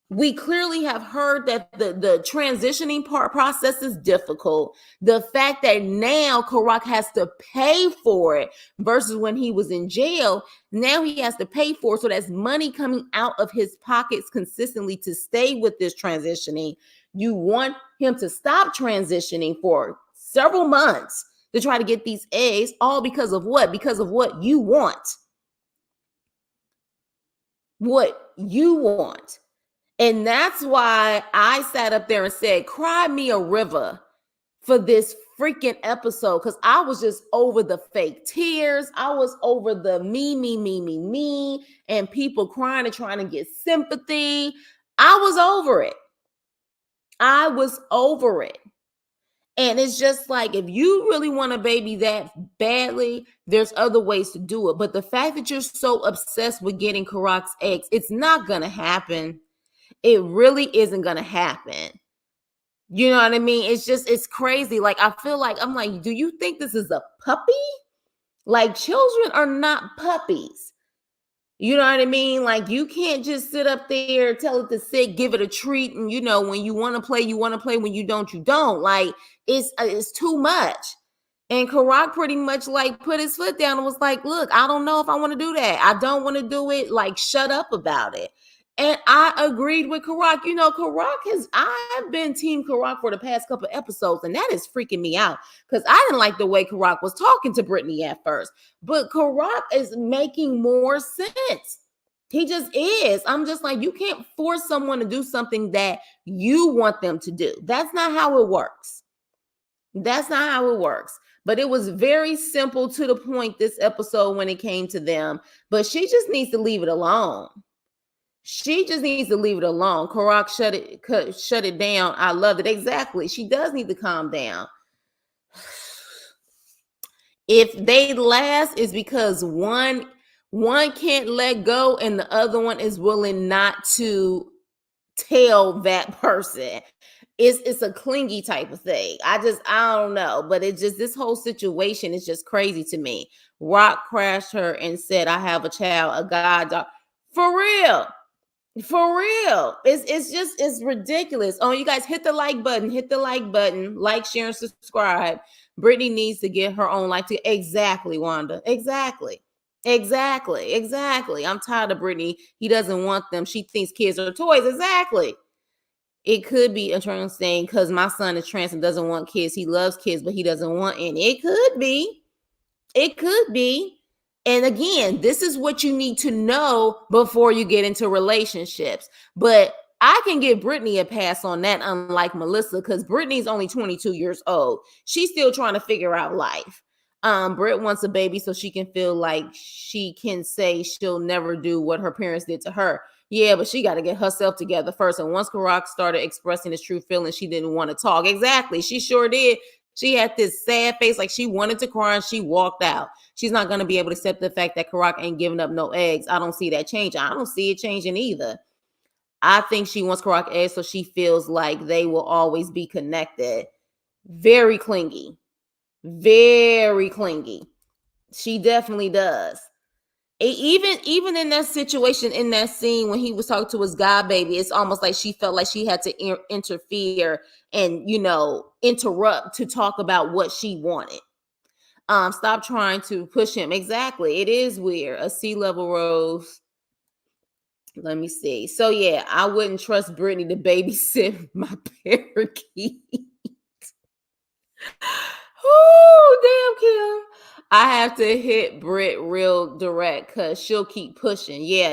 We clearly have heard that the transitioning process is difficult. The fact that now Karak has to pay for it versus when he was in jail, now he has to pay for it. So that's money coming out of his pockets consistently to stay with this transitioning. You want him to stop transitioning for several months to try to get these eggs, all because of what? Because of what you want. What you want. And that's why I sat up there and said, cry me a river for this freaking episode. Because I was just over the fake tears. I was over the me, and people crying and trying to get sympathy. I was over it. And it's just like, if you really want a baby that badly, there's other ways to do it. But the fact that you're so obsessed with getting Karak's eggs, it's not going to happen. It really isn't going to happen. You know what I mean? It's crazy. Like, I feel like, I'm like, do you think this is a puppy? Like, children are not puppies. You know what I mean? Like, you can't just sit up there, tell it to sit, give it a treat, and when you want to play, you want to play. When you don't. Like, it's too much. And Karak pretty much like put his foot down and was like, look, I don't know if I want to do that. I don't want to do it. Like, shut up about it. And I agreed with Karak. I've been Team Karak for the past couple episodes, and that is freaking me out because I didn't like the way Karak was talking to Britney at first. But Karak is making more sense. He just is. I'm just like, you can't force someone to do something that you want them to do. That's not how it works. That's not how it works. But it was very simple to the point this episode when it came to them. But she just needs to leave it alone. She just needs to leave it alone. Karak shut it down. I love it. Exactly. She does need to calm down. If they last, is because one can't let go and the other one is willing not to tell that person. It's a clingy type of thing. I don't know, but this whole situation is just crazy to me. Rock crashed her and said, I have a child, a goddaughter. For real. It's ridiculous. Oh, you guys hit the like button, like, share, and subscribe. Britney needs to get her own life to exactly, Wanda. Exactly. I'm tired of Britney. He doesn't want them. She thinks kids are toys. Exactly. It could be a trans thing because my son is trans and doesn't want kids. He loves kids, but he doesn't want any. It could be. And again, this is what you need to know before you get into relationships. But I can give Britney a pass on that, unlike Melissa, because Britney's only 22 years old. She's still trying to figure out life. Brit wants a baby so she can feel like she can say she'll never do what her parents did to her. Yeah, but she got to get herself together first. And once Karak started expressing his true feelings, she didn't want to talk. Exactly. She sure did. She had this sad face like she wanted to cry and she walked out. She's not going to be able to accept the fact that Karak ain't giving up no eggs. I don't see that changing. I don't see it changing either. I think she wants Karak eggs so she feels like they will always be connected. Very clingy. Very clingy. She definitely does. Even in that situation, in that scene when he was talking to his god baby, it's almost like she felt like she had to interfere and interrupt to talk about what she wanted. Stop trying to push him. Exactly. It is weird. A sea level rose. Let me see. So yeah, I wouldn't trust Britney to babysit my parakeet. Oh, damn, Kim. I have to hit Brit real direct because she'll keep pushing. Yeah.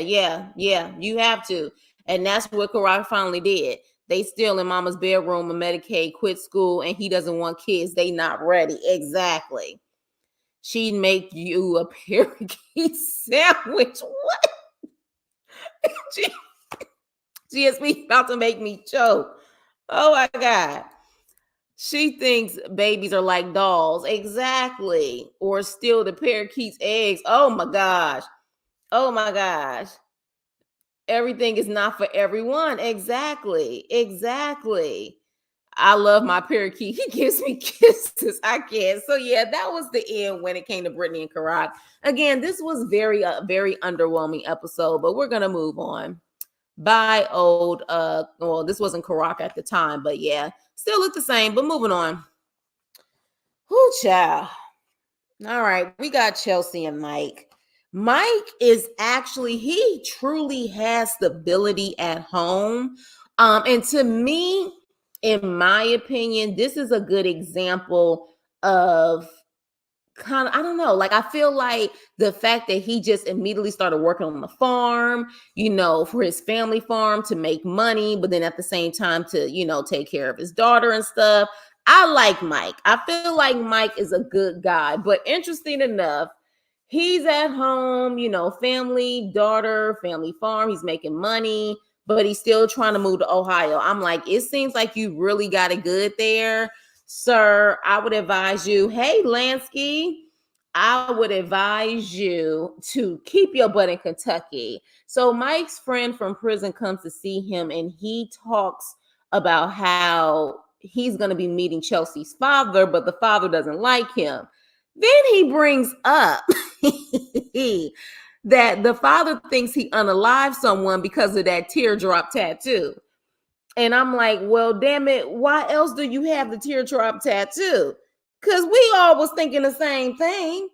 You have to. And that's what Karak finally did. They still in mama's bedroom and Medicaid, quit school, and he doesn't want kids. They not ready. Exactly. She'd make you a parakeet sandwich. What? She is about to make me choke. Oh my God. She thinks babies are like dolls. Exactly. Or steal the parakeet's eggs. Oh my gosh. Everything is not for everyone. Exactly. I love my parakeet. He gives me kisses. I can't. So yeah, that was the end when it came to Britney and Karak. Again, this was very underwhelming episode, but we're gonna move on. Bye, old. Well, this wasn't Karak at the time, but yeah, still look the same. But moving on. Whoo, child. All right, we got Chelsea and Mike. Mike is actually, he truly has stability at home. And to me, in my opinion, this is a good example of kind of, I don't know, like I feel like the fact that he just immediately started working on the farm, for his family farm to make money, but then at the same time to, take care of his daughter and stuff. I like Mike. I feel like Mike is a good guy, but interesting enough, he's at home, family, daughter, family farm. He's making money, but he's still trying to move to Ohio. I'm like, it seems like you really got it good there, sir. I would advise you, hey, Lansky, I would advise you to keep your butt in Kentucky. So Mike's friend from prison comes to see him and he talks about how he's going to be meeting Chelsea's father, but the father doesn't like him. Then he brings up that the father thinks he unalived someone because of that teardrop tattoo. And I'm like, well, damn it, why else do you have the teardrop tattoo? Because we all was thinking the same thing.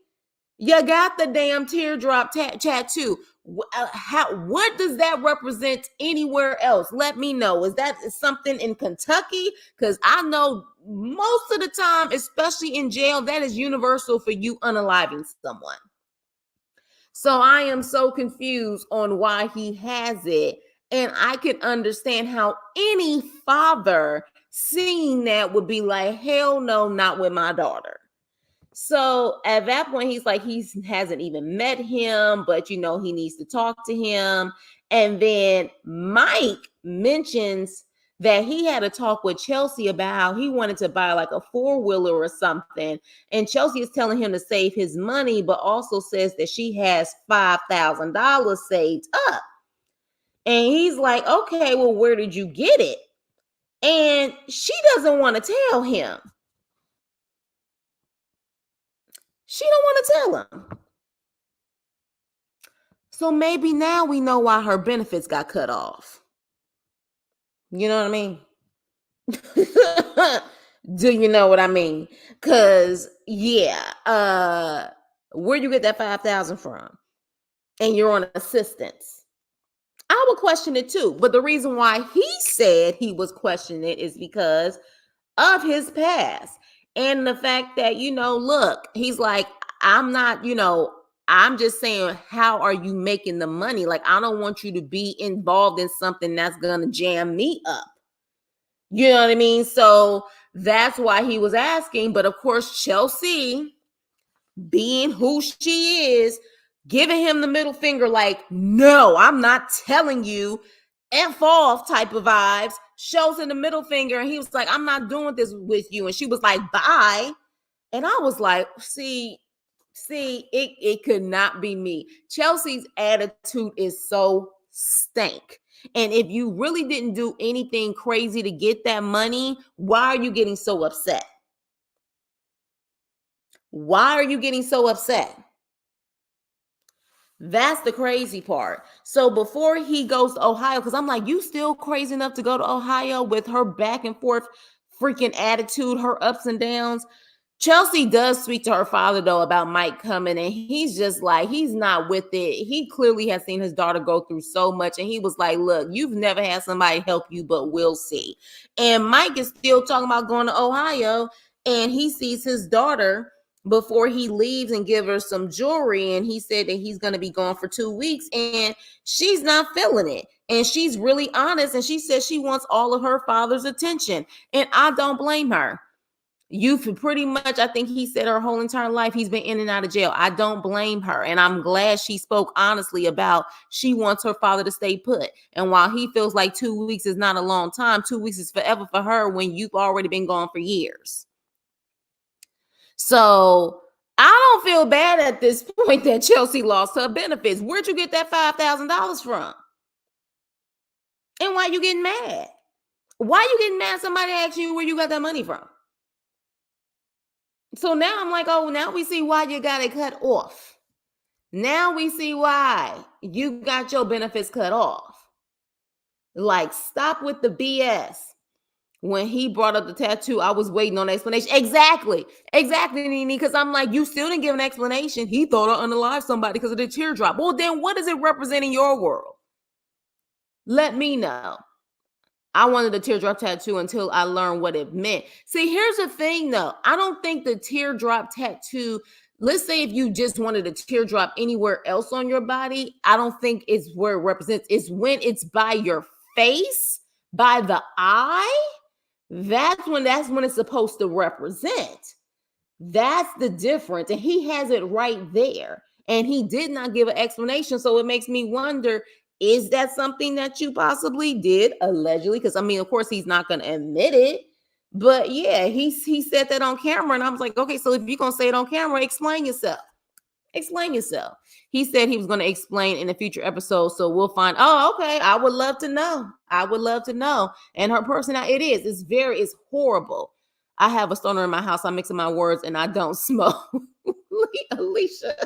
You got the damn teardrop tattoo. What does that represent anywhere else? Let me know. Is that something in Kentucky? Because I know most of the time, especially in jail, that is universal for you unaliving someone. So I am so confused on why he has it. And I can understand how any father seeing that would be like, hell no, not with my daughter. So at that point, he's like, he hasn't even met him, but he needs to talk to him. And then Mike mentions that he had a talk with Chelsea about how he wanted to buy like a 4-wheeler or something. And Chelsea is telling him to save his money, but also says that she has $5,000 saved up. And he's like, okay, well, where did you get it? And she doesn't want to tell him. She don't want to tell him. So maybe now we know why her benefits got cut off. You know what I mean? Do you know what I mean? Because, where you get that $5,000 from? And you're on assistance. I would question it too. But the reason why he said he was questioning it is because of his past. And the fact that, look, he's like, I'm not, I'm just saying, how are you making the money? Like, I don't want you to be involved in something that's going to jam me up. You know what I mean? So that's why he was asking. But of course, Chelsea, being who she is, giving him the middle finger like, no, I'm not telling you, F off type of vibes, shows him the middle finger. And he was like, I'm not doing this with you. And she was like, bye. And I was like, see, it could not be me. Chelsea's attitude is so stank. And if you really didn't do anything crazy to get that money, why are you getting so upset? Why are you getting so upset? That's the crazy part. So before he goes to Ohio, because I'm like, you still crazy enough to go to Ohio with her back and forth freaking attitude, her ups and downs? Chelsea does speak to her father, though, about Mike coming, and he's just like, he's not with it. He clearly has seen his daughter go through so much, and he was like, look, you've never had somebody help you, but we'll see. And Mike is still talking about going to Ohio, and he sees his daughter before he leaves and give her some jewelry, and he said that he's going to be gone for 2 weeks, and she's not feeling it. And she's really honest, and she says she wants all of her father's attention, and I don't blame her. You've pretty much, I think he said her whole entire life, he's been in and out of jail. I don't blame her. And I'm glad she spoke honestly about she wants her father to stay put. And while he feels like 2 weeks is not a long time, 2 weeks is forever for her when you've already been gone for years. So I don't feel bad at this point that Chelsea lost her benefits. Where'd you get that $5,000 from? And why you getting mad? Why you getting mad? Somebody asked you where you got that money from. So now I'm like, oh, now we see why you got it cut off. Now we see why you got your benefits cut off. Like, stop with the BS. When he brought up the tattoo, I was waiting on an explanation. Exactly, Nene, because I'm like, you still didn't give an explanation. He thought I unalived somebody because of the teardrop. Well, then what does it represent in your world? Let me know. I wanted a teardrop tattoo until I learned what it meant. See, here's the thing, though. I don't think the teardrop tattoo, let's say if you just wanted a teardrop anywhere else on your body, I don't think it's where it represents. It's when it's by your face, by the eye. That's when it's supposed to represent. That's the difference. And he has it right there. And he did not give an explanation. So it makes me wonder, is that something that you possibly did allegedly? Because I mean, of course, he's not going to admit it. But yeah, he said that on camera. And I was like, okay, so if you're going to say it on camera, explain yourself. Explain yourself. He said he was going to explain in a future episode, so we'll find. Oh, okay. I would love to know. I would love to know. And her personality, it's horrible. I have a stoner in my house. I'm mixing my words, and I don't smoke. Alicia,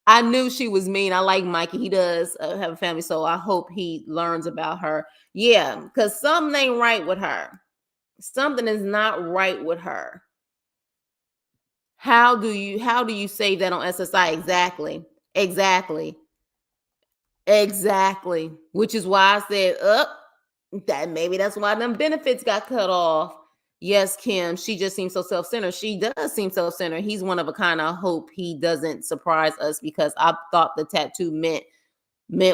I knew she was mean. I like Mikey. He does have a family, so I hope he learns about her. Yeah, because something ain't right with her. Something is not right with her. How do you save that on SSI? Exactly. Which is why I said, that maybe that's why them benefits got cut off. Yes, Kim, she just seems so self-centered. She does seem self-centered. He's one of a kind. I hope he doesn't surprise us, because I thought the tattoo meant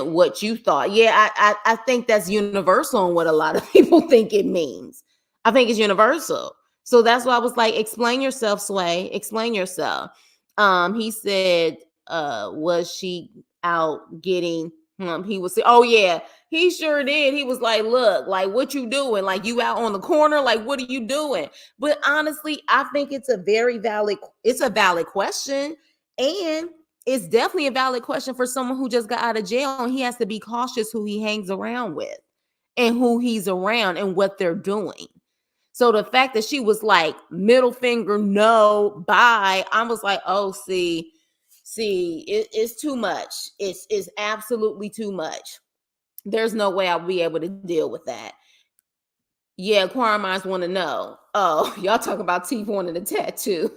what you thought. Yeah, I think that's universal in what a lot of people think it means. I think it's universal. So that's why I was like, explain yourself, Sway. Explain yourself. He said, was she out getting he was, oh yeah, he sure did. He was like, look, like, what you doing? Like, you out on the corner? Like, what are you doing? But honestly, I think it's a valid question. And it's definitely a valid question for someone who just got out of jail, and he has to be cautious who he hangs around with and who he's around and what they're doing. So the fact that she was like, middle finger, no, bye, I was like, oh, it's too much. It's absolutely too much. There's no way I'll be able to deal with that. Yeah, choir minds want to know. Oh, y'all talk about T wanting a tattoo.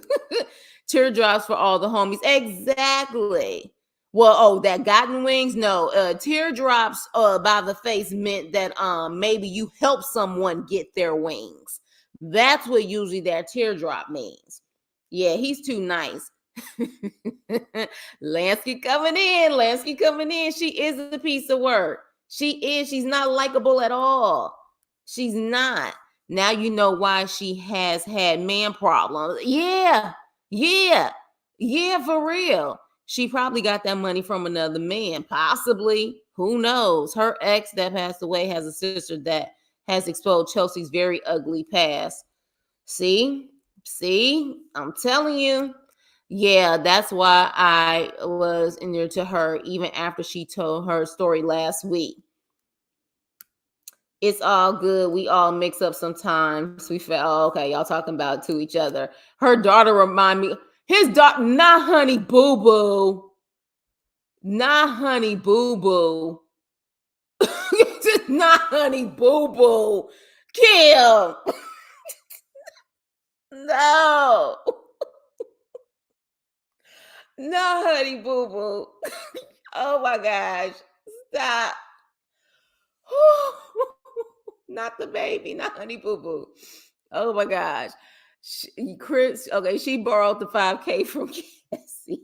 Teardrops for all the homies. Exactly. Well, oh, that gotten wings? No. Teardrops by the face meant that maybe you help someone get their wings. That's what usually that teardrop means. Yeah, he's too nice. Lansky coming in. Lansky coming in. She is a piece of work. She is. She's not likable at all. She's not. Now you know why she has had man problems. Yeah. Yeah, for real. She probably got that money from another man. Possibly. Who knows? Her ex that passed away has a sister that has exposed Chelsea's very ugly past. See? I'm telling you. Yeah, that's why I was in there to her even after she told her story last week. It's all good. We all mix up sometimes. We felt, oh, okay, y'all talking about to each other. Her daughter remind me, his daughter, nah, honey, boo boo. Nah, honey, boo boo. Nah, honey, boo boo. Kim. No. No, honey, boo boo. Oh my gosh. Stop. Not the baby, not honey boo boo. Oh my gosh. Chris, okay, she borrowed the 5K from Cassie.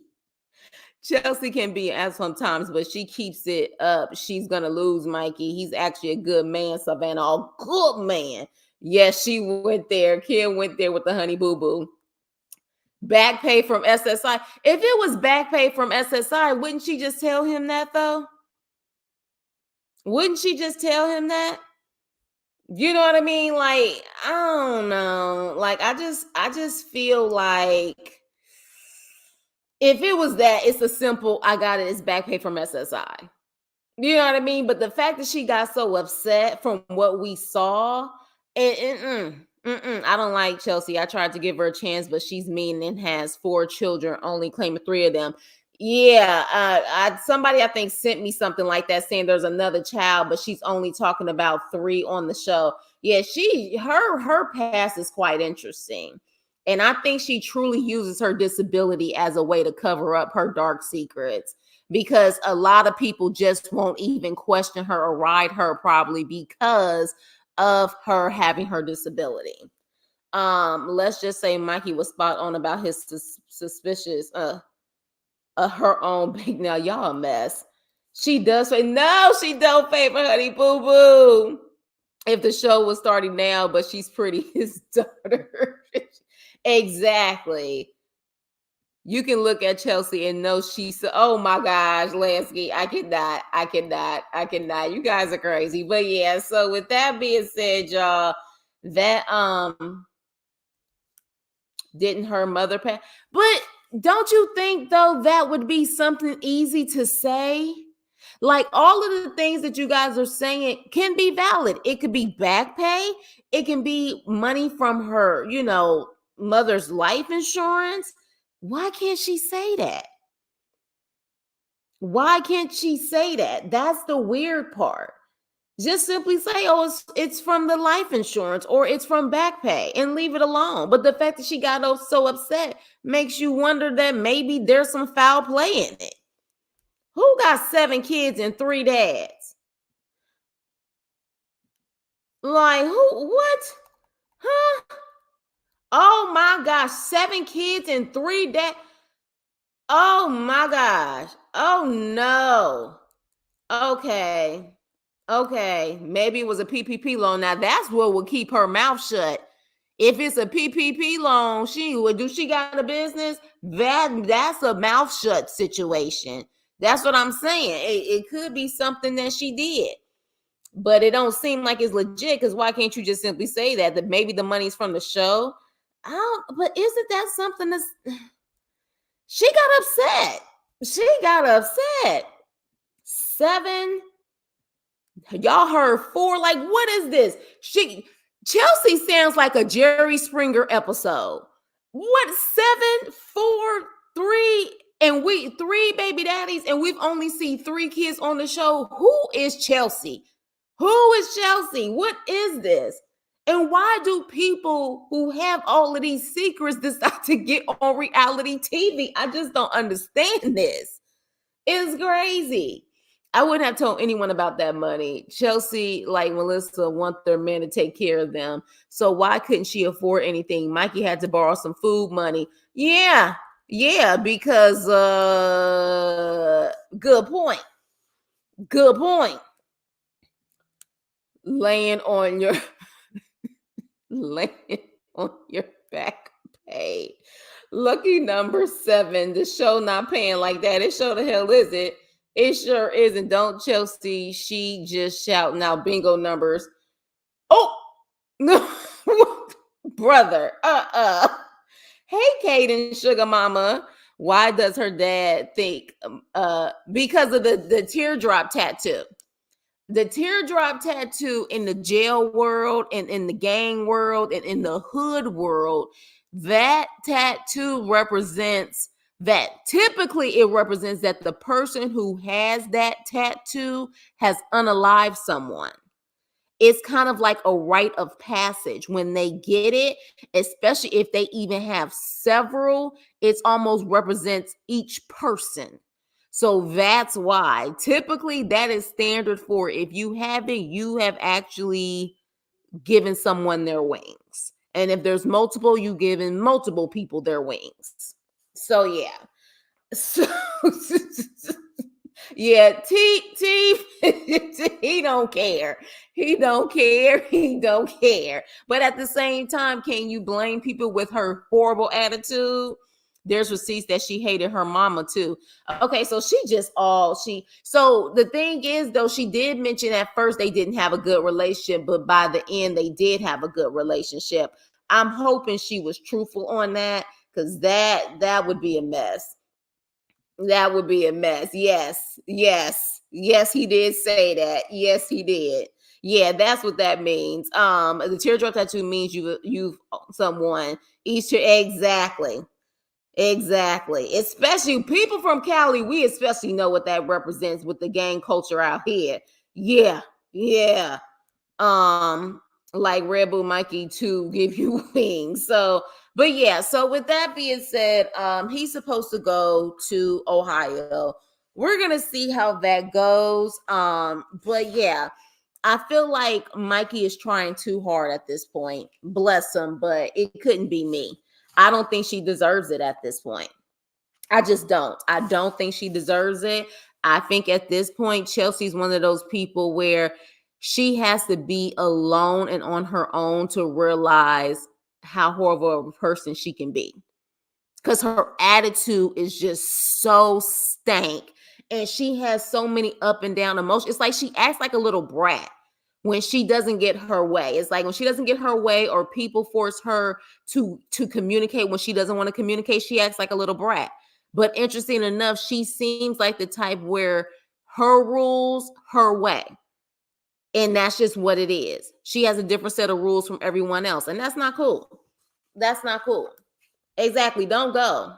Chelsea can be an ass sometimes, but she keeps it up. She's gonna lose Mikey. He's actually a good man, Savannah. A good man. Yes, she went there. Kim went there with the honey boo boo. Back pay from SSI. If it was back pay from SSI, wouldn't she just tell him that though? Wouldn't she just tell him that? You know what I mean? Like, I don't know. Like, I just feel like if it was that, it's a simple, I got it, it's back pay from SSI. You know what I mean? But the fact that she got so upset from what we saw, I don't like Chelsea. I tried to give her a chance, but she's mean and has 4 children, only claiming 3 of them. Yeah, somebody I think sent me something like that saying there's another child, but she's only talking about 3 on the show. Yeah, her past is quite interesting. And I think she truly uses her disability as a way to cover up her dark secrets, because a lot of people just won't even question her or ride her probably because of her having her disability. Let's just say Mikey was spot on about his suspicious her own big, now y'all a mess. She does say no, she don't favor honey boo boo. If the show was starting now, but she's pretty his daughter. Exactly. You can look at Chelsea and know she's, oh my gosh, Lansky, I cannot. You guys are crazy. But yeah, so with that being said, y'all, that didn't her mother pass? But don't you think though that would be something easy to say? Like all of the things that you guys are saying can be valid. It could be back pay, it can be money from her, mother's life insurance. Why can't she say that? Why can't she say that? That's the weird part. Just simply say, oh, it's from the life insurance or it's from back pay and leave it alone. But the fact that she got so upset makes you wonder that maybe there's some foul play in it. Who got 7 kids and 3 dads? Like, who, what? Huh? Oh my gosh, 7 kids and 3 dads. Oh my gosh. Oh no. Okay. Okay, maybe it was a PPP loan. Now that's what would keep her mouth shut. If it's a PPP loan, she got a business? That's a mouth shut situation. That's what I'm saying. It could be something that she did, but it don't seem like it's legit. Because why can't you just simply say that maybe the money's from the show? I don't. But isn't that something that's? She got upset. She got upset. 7. Y'all heard 4. Like, what is this? Chelsea sounds like a Jerry Springer episode. What? 7, 4, 3, and we 3 baby daddies, and we've only seen 3 kids on the show. Who is Chelsea? Who is Chelsea? What is this? And why do people who have all of these secrets decide to get on reality TV? I just don't understand this. It's crazy. I wouldn't have told anyone about that money. Chelsea, like Melissa, want their men to take care of them. So why couldn't she afford anything? Mikey had to borrow some food money. Yeah, because good point. Good point. Laying on your back pay. Lucky number 7. The show not paying like that. It sure the hell is it. It sure isn't. Don't Chelsea. She just shouting out bingo numbers. Oh, no, brother. Hey, Kate and Sugar Mama. Why does her dad think? Because of the teardrop tattoo. The teardrop tattoo in the jail world and in the gang world and in the hood world, that tattoo represents that. Typically, it represents that the person who has that tattoo has unalived someone. It's kind of like a rite of passage when they get it, especially if they even have several. It's almost represents each person. So that's why typically that is standard for if you have it, you have actually given someone their wings. And if there's multiple, you giving multiple people their wings. So yeah. So yeah, T he don't care. He don't care. He don't care. But at the same time, can you blame people with her horrible attitude? There's receipts that she hated her mama too. Okay, so so the thing is though, she did mention at first they didn't have a good relationship, but by the end they did have a good relationship. I'm hoping she was truthful on that, because that would be a mess. That would be a mess. Yes, he did say that. Yes, he did. Yeah, that's what that means. The teardrop tattoo means you've someone Easter. Exactly. Especially people from Cali, we especially know what that represents with the gang culture out here. Yeah. Like Red Bull Mikey to give you wings. So, but yeah, so with that being said, he's supposed to go to Ohio. We're gonna see how that goes. But yeah, I feel like Mikey is trying too hard at this point. Bless him, but it couldn't be me. I don't think she deserves it at this point. I just don't. I don't think she deserves it. I think at this point, Chelsea's one of those people where she has to be alone and on her own to realize how horrible of a person she can be. Because her attitude is just so stank. And she has so many up and down emotions. It's like she acts like a little brat. when she doesn't get her way. It's like when she doesn't get her way or people force her to communicate when she doesn't want to communicate, she acts like a little brat. But interesting enough, she seems like the type where her rules, her way. And that's just what it is. She has a different set of rules from everyone else. And that's not cool. That's not cool. Exactly. Don't go.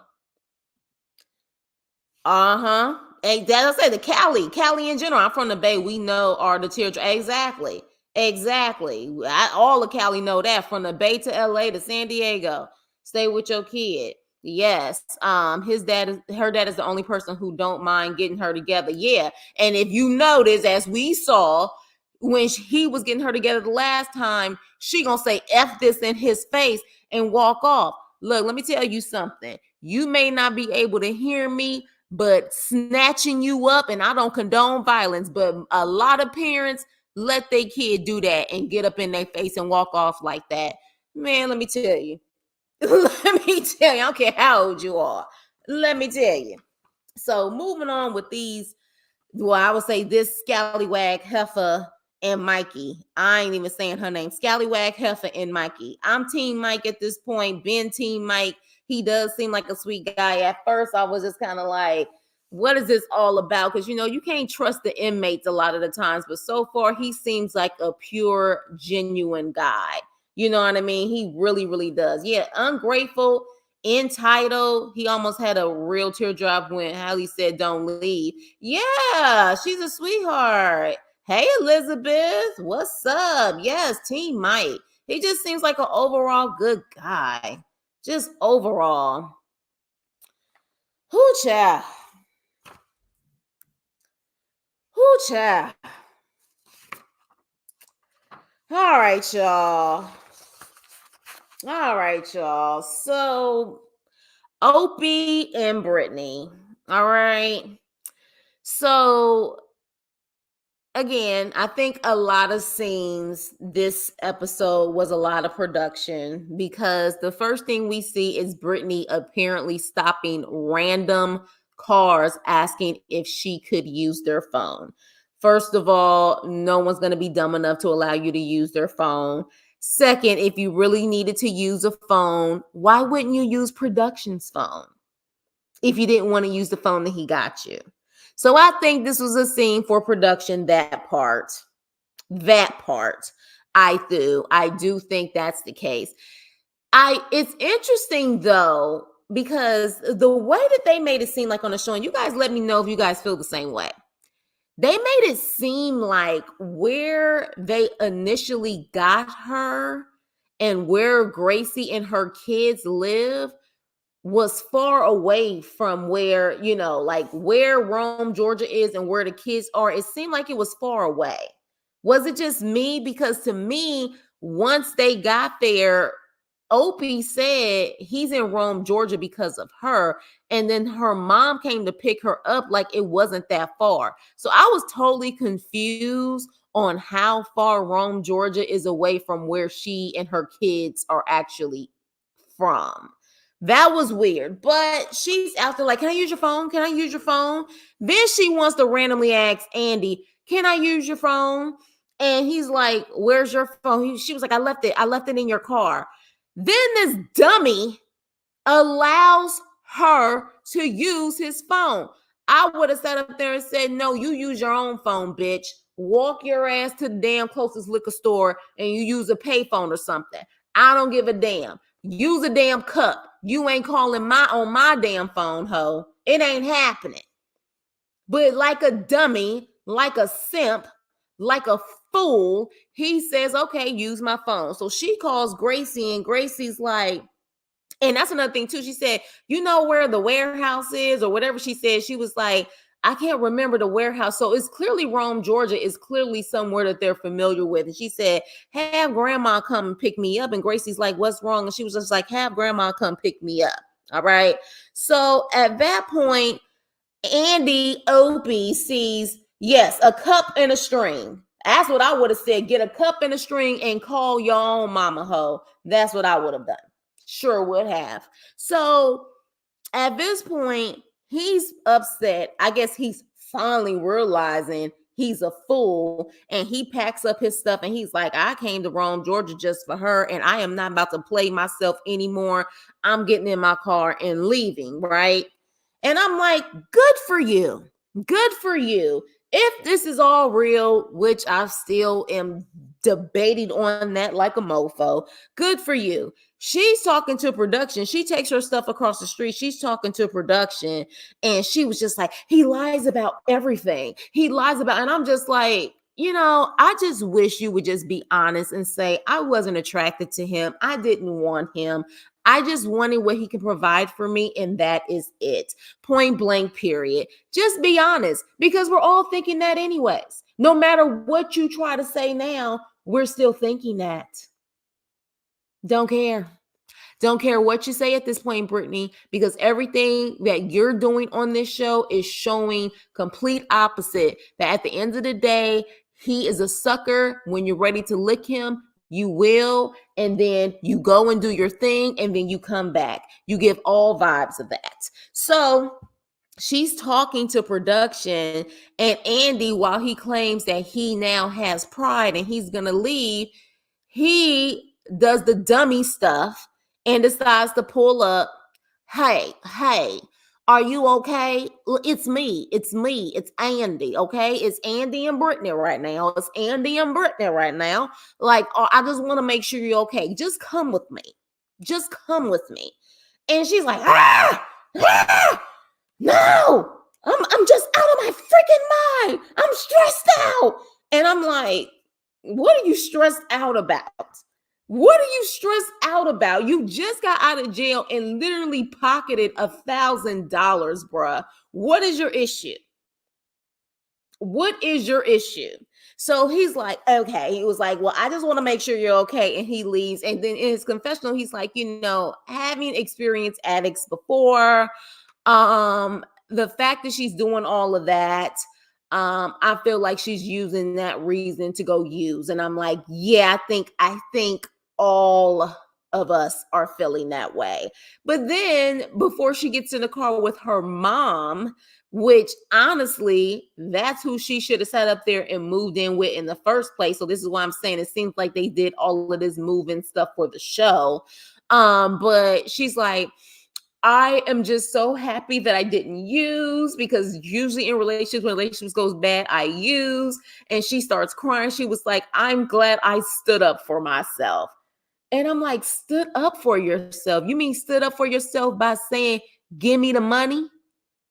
Uh-huh. And as I say, the Cali in general, I'm from the Bay. We know are the teardrop. Exactly. Exactly. All of Cali know that. From the Bay to LA to San Diego. Stay with your kid. Yes. Her dad is the only person who don't mind getting her together. Yeah. And if you notice, as we saw, when he was getting her together the last time, she gonna say F this in his face and walk off. Look, let me tell you something. You may not be able to hear me, but snatching you up, and I don't condone violence, but a lot of parents let their kid do that and get up in their face and walk off like that. Man, let me tell you. Let me tell you, I don't care how old you are. Let me tell you. So moving on with these, well, I would say this scallywag heifer and Mikey. I ain't even saying her name. Scallywag heifer and Mikey. I'm Team Mike at this point. Ben Team Mike. He does seem like a sweet guy. At first, I was just kind of like, what is this all about? Because, you can't trust the inmates a lot of the times. But so far, he seems like a pure, genuine guy. You know what I mean? He really, really does. Yeah, ungrateful, entitled. He almost had a real teardrop when Hallie said, don't leave. Yeah, she's a sweetheart. Hey, Elizabeth, what's up? Yes, Team Mike. He just seems like an overall good guy. Just overall. Hoo child. Hoo child. All right, y'all. All right, y'all. So, Opie and Britney. All right. So, again, I think a lot of scenes this episode was a lot of production because the first thing we see is Britney apparently stopping random cars asking if she could use their phone. First of all, no one's going to be dumb enough to allow you to use their phone. Second, if you really needed to use a phone, why wouldn't you use production's phone if you didn't want to use the phone that he got you? So I think this was a scene for production, that part, I do think that's the case. It's interesting though, because the way that they made it seem like on the show, and you guys let me know if you guys feel the same way. They made it seem like where they initially got her and where Gracie and her kids live was far away from where, like where Rome, Georgia is and where the kids are. It seemed like it was far away. Was it just me? Because to me, once they got there, Opie said he's in Rome, Georgia because of her. And then her mom came to pick her up like it wasn't that far. So I was totally confused on how far Rome, Georgia is away from where she and her kids are actually from. That was weird, but she's out there like, can I use your phone? Can I use your phone? Then she wants to randomly ask Andy, can I use your phone? And he's like, where's your phone? She was like, I left it in your car. Then this dummy allows her to use his phone. I would have sat up there and said, no, you use your own phone, bitch. Walk your ass to the damn closest liquor store and you use a payphone or something. I don't give a damn. Use a damn cup. You ain't calling on my damn phone, ho. It ain't happening. But like a dummy, like a simp, like a fool, he says, okay, use my phone. So she calls Gracie and Gracie's like, and that's another thing too. She said, you know where the warehouse is or whatever she said. She was like, I can't remember the warehouse. So it's clearly Rome, Georgia is clearly somewhere that they're familiar with. And she said, have grandma come and pick me up. And Gracie's like, what's wrong? And she was just like, have grandma come pick me up. All right. So at that point, Andy Opie sees, yes, a cup and a string. That's what I would have said. Get a cup and a string and call your own mama ho. That's what I would have done. Sure would have. So at this point, he's upset. I guess he's finally realizing he's a fool, and he packs up his stuff and he's like, I came to Rome, Georgia just for her, and I am not about to play myself anymore. I'm getting in my car and leaving, right? And I'm like, good for you. Good for you. If this is all real, which I still am debating on that like a mofo, good for you. She's talking to production. She takes her stuff across the street. She's talking to production. And she was just like, he lies about everything. He lies about, and I'm just like, I just wish you would just be honest and say, I wasn't attracted to him. I didn't want him. I just wanted what he can provide for me, and that is it. Point blank, period. Just be honest, because we're all thinking that anyways. No matter what you try to say now, we're still thinking that. Don't care. Don't care what you say at this point, Britney, because everything that you're doing on this show is showing complete opposite. That at the end of the day, he is a sucker. When you're ready to lick him, you will, and then you go and do your thing, and then you come back. You give all vibes of that. So she's talking to production, and Andy, while he claims that he now has pride and he's going to leave, he does the dummy stuff and decides to pull up, hey, are you okay? It's me. It's Andy, okay? It's Andy and Britney right now. Like, I just want to make sure you're okay. Just come with me. And she's like, no, I'm just out of my freaking mind. I'm stressed out. And I'm like, what are you stressed out about? You just got out of jail and literally pocketed $1,000, bruh. What is your issue? So he's like, okay. He was like, well, I just want to make sure you're okay. And he leaves. And then in his confessional, he's like, having experienced addicts before, the fact that she's doing all of that, I feel like she's using that reason to go use. And I'm like, yeah, I think all of us are feeling that way. But then before she gets in the car with her mom, which honestly, that's who she should have sat up there and moved in with in the first place. So this is why I'm saying it seems like they did all of this moving stuff for the show. But she's like, I am just so happy that I didn't use, because usually in relationships, when relationships goes bad, I use. And she starts crying. She was like, I'm glad I stood up for myself. And I'm like, stood up for yourself? You mean stood up for yourself by saying, give me the money?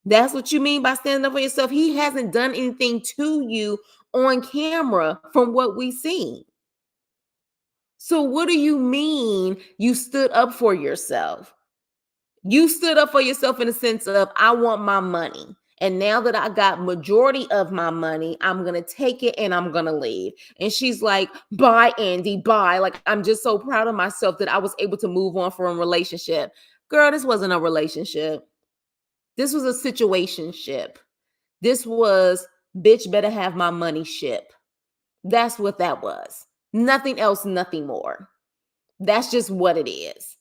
That's what you mean by standing up for yourself? He hasn't done anything to you on camera from what we've seen. So what do you mean you stood up for yourself? You stood up for yourself in the sense of, I want my money. And now that I got majority of my money, I'm going to take it and I'm going to leave. And she's like, bye, Andy, bye. Like, I'm just so proud of myself that I was able to move on from a relationship. Girl, this wasn't a relationship. This was a situationship. This was, bitch, better have my money ship. That's what that was. Nothing else, nothing more. That's just what it is.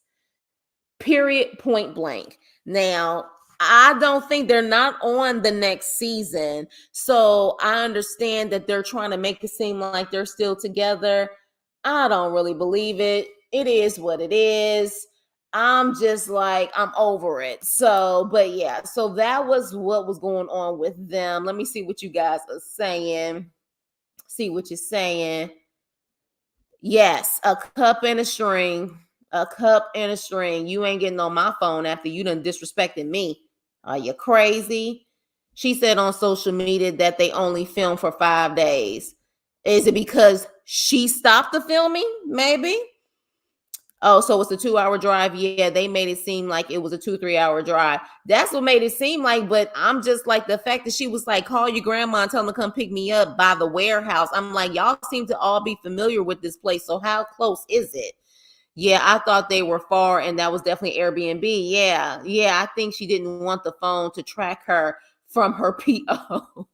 Period, point blank. Now, I don't think they're not on the next season. So I understand that they're trying to make it seem like they're still together. I don't really believe it. It is what it is. I'm just like, I'm over it. So, but yeah, so that was what was going on with them. Let me see what you guys are saying. See what you're saying. Yes, a cup and a string. A cup and a string. You ain't getting on my phone after you done disrespected me. Are you crazy? She said on social media that they only filmed for 5 days. Is it because she stopped the filming? Maybe. Oh, so it's a 2-hour drive. Yeah, they made it seem like it was a 2-3 hour drive. That's what made it seem like. But I'm just like, the fact that she was like, call your grandma and tell them to come pick me up by the warehouse. I'm like, y'all seem to all be familiar with this place. So how close is it? Yeah, I thought they were far, and that was definitely Airbnb. Yeah, I think she didn't want the phone to track her from her PO.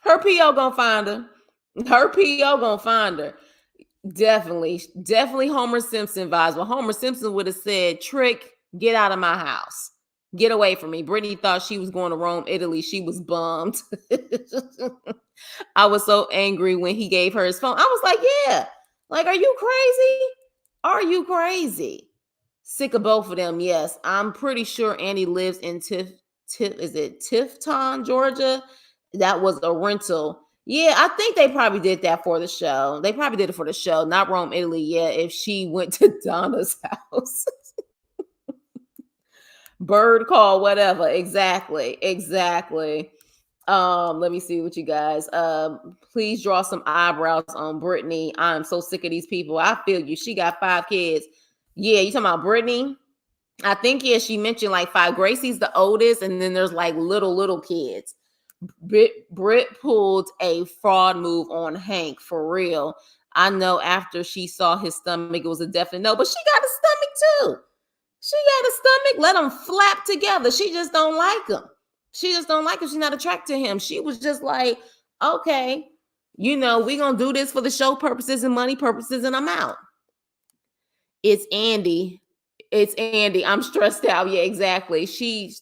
Her PO gonna find her. Her PO gonna find her. Definitely Homer Simpson vibes. But Homer Simpson would have said, Trick, get out of my house. Get away from me. Britney thought she was going to Rome, Italy. She was bummed. I was so angry when he gave her his phone. I was like, yeah. Like, are you crazy? Are you crazy? Sick of both of them. Yes. I'm pretty sure Annie lives in Tifton, Georgia? That was a rental. Yeah, I think they probably did that for the show. They probably did it for the show, not Rome, Italy. Yeah, if she went to Donna's house. Bird call, whatever. Exactly. Let me see what you guys. Please draw some eyebrows on Britney. I'm so sick of these people. I feel you. She got 5 kids. Yeah, you talking about Britney? I think, yeah, she mentioned like 5. Gracie's the oldest, and then there's like little kids. Brit pulled a fraud move on Hank for real. I know after she saw his stomach, it was a definite no, but she got a stomach too. She got a stomach. Let them flap together. She just don't like him. She just don't like him. She's not attracted to him. She was just like, okay, we're going to do this for the show purposes and money purposes, and I'm out. It's Andy. I'm stressed out. Yeah, exactly. She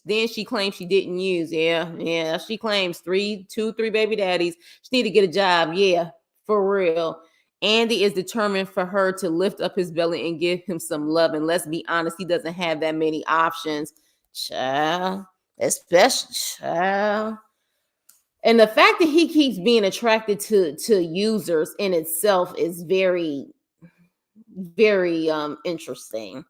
claims she didn't use. Yeah. She claims 3 baby daddies. She need to get a job. Yeah, for real. Andy is determined for her to lift up his belly and give him some love. And let's be honest, he doesn't have that many options. Child. Especially child. And the fact that he keeps being attracted to users in itself is very, very interesting.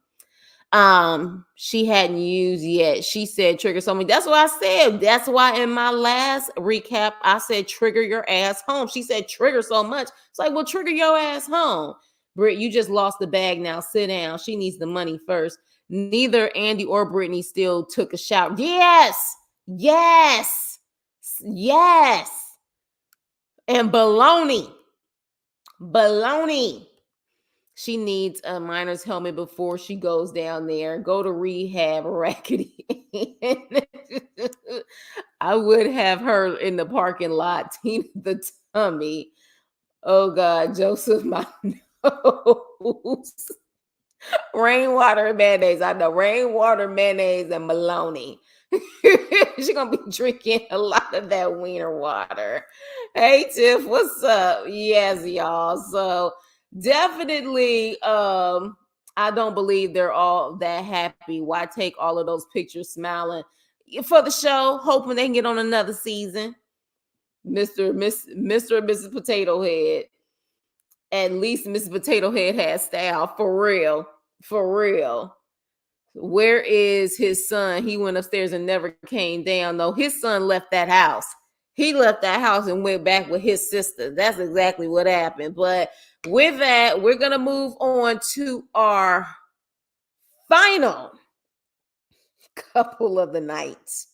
She hadn't used yet. She said trigger something. That's what I said. That's why in my last recap, I said trigger your ass home. She said trigger so much. It's like, well, trigger your ass home. Britt, you just lost the bag now. Sit down. She needs the money first. Neither Andy or Britney still took a shout. Yes. And baloney. She needs a miner's helmet before she goes down there. Go to rehab, rackety. I would have her in the parking lot, Tina the tummy. Oh God, Joseph, my nose. Rainwater mayonnaise. I know rainwater mayonnaise and Maloney. She's gonna be drinking a lot of that wiener water. Hey Tiff, what's up? Yes, y'all. So definitely, I don't believe they're all that happy. Why take all of those pictures smiling for the show, hoping they can get on another season? Mr. and Mrs. Potato Head. At least Mrs. Potato Head has style for real. Where is his son? He went upstairs and never came down. No, his son left that house. He left that house and went back with his sister. That's exactly what happened. But with that, we're going to move on to our final couple of the nights.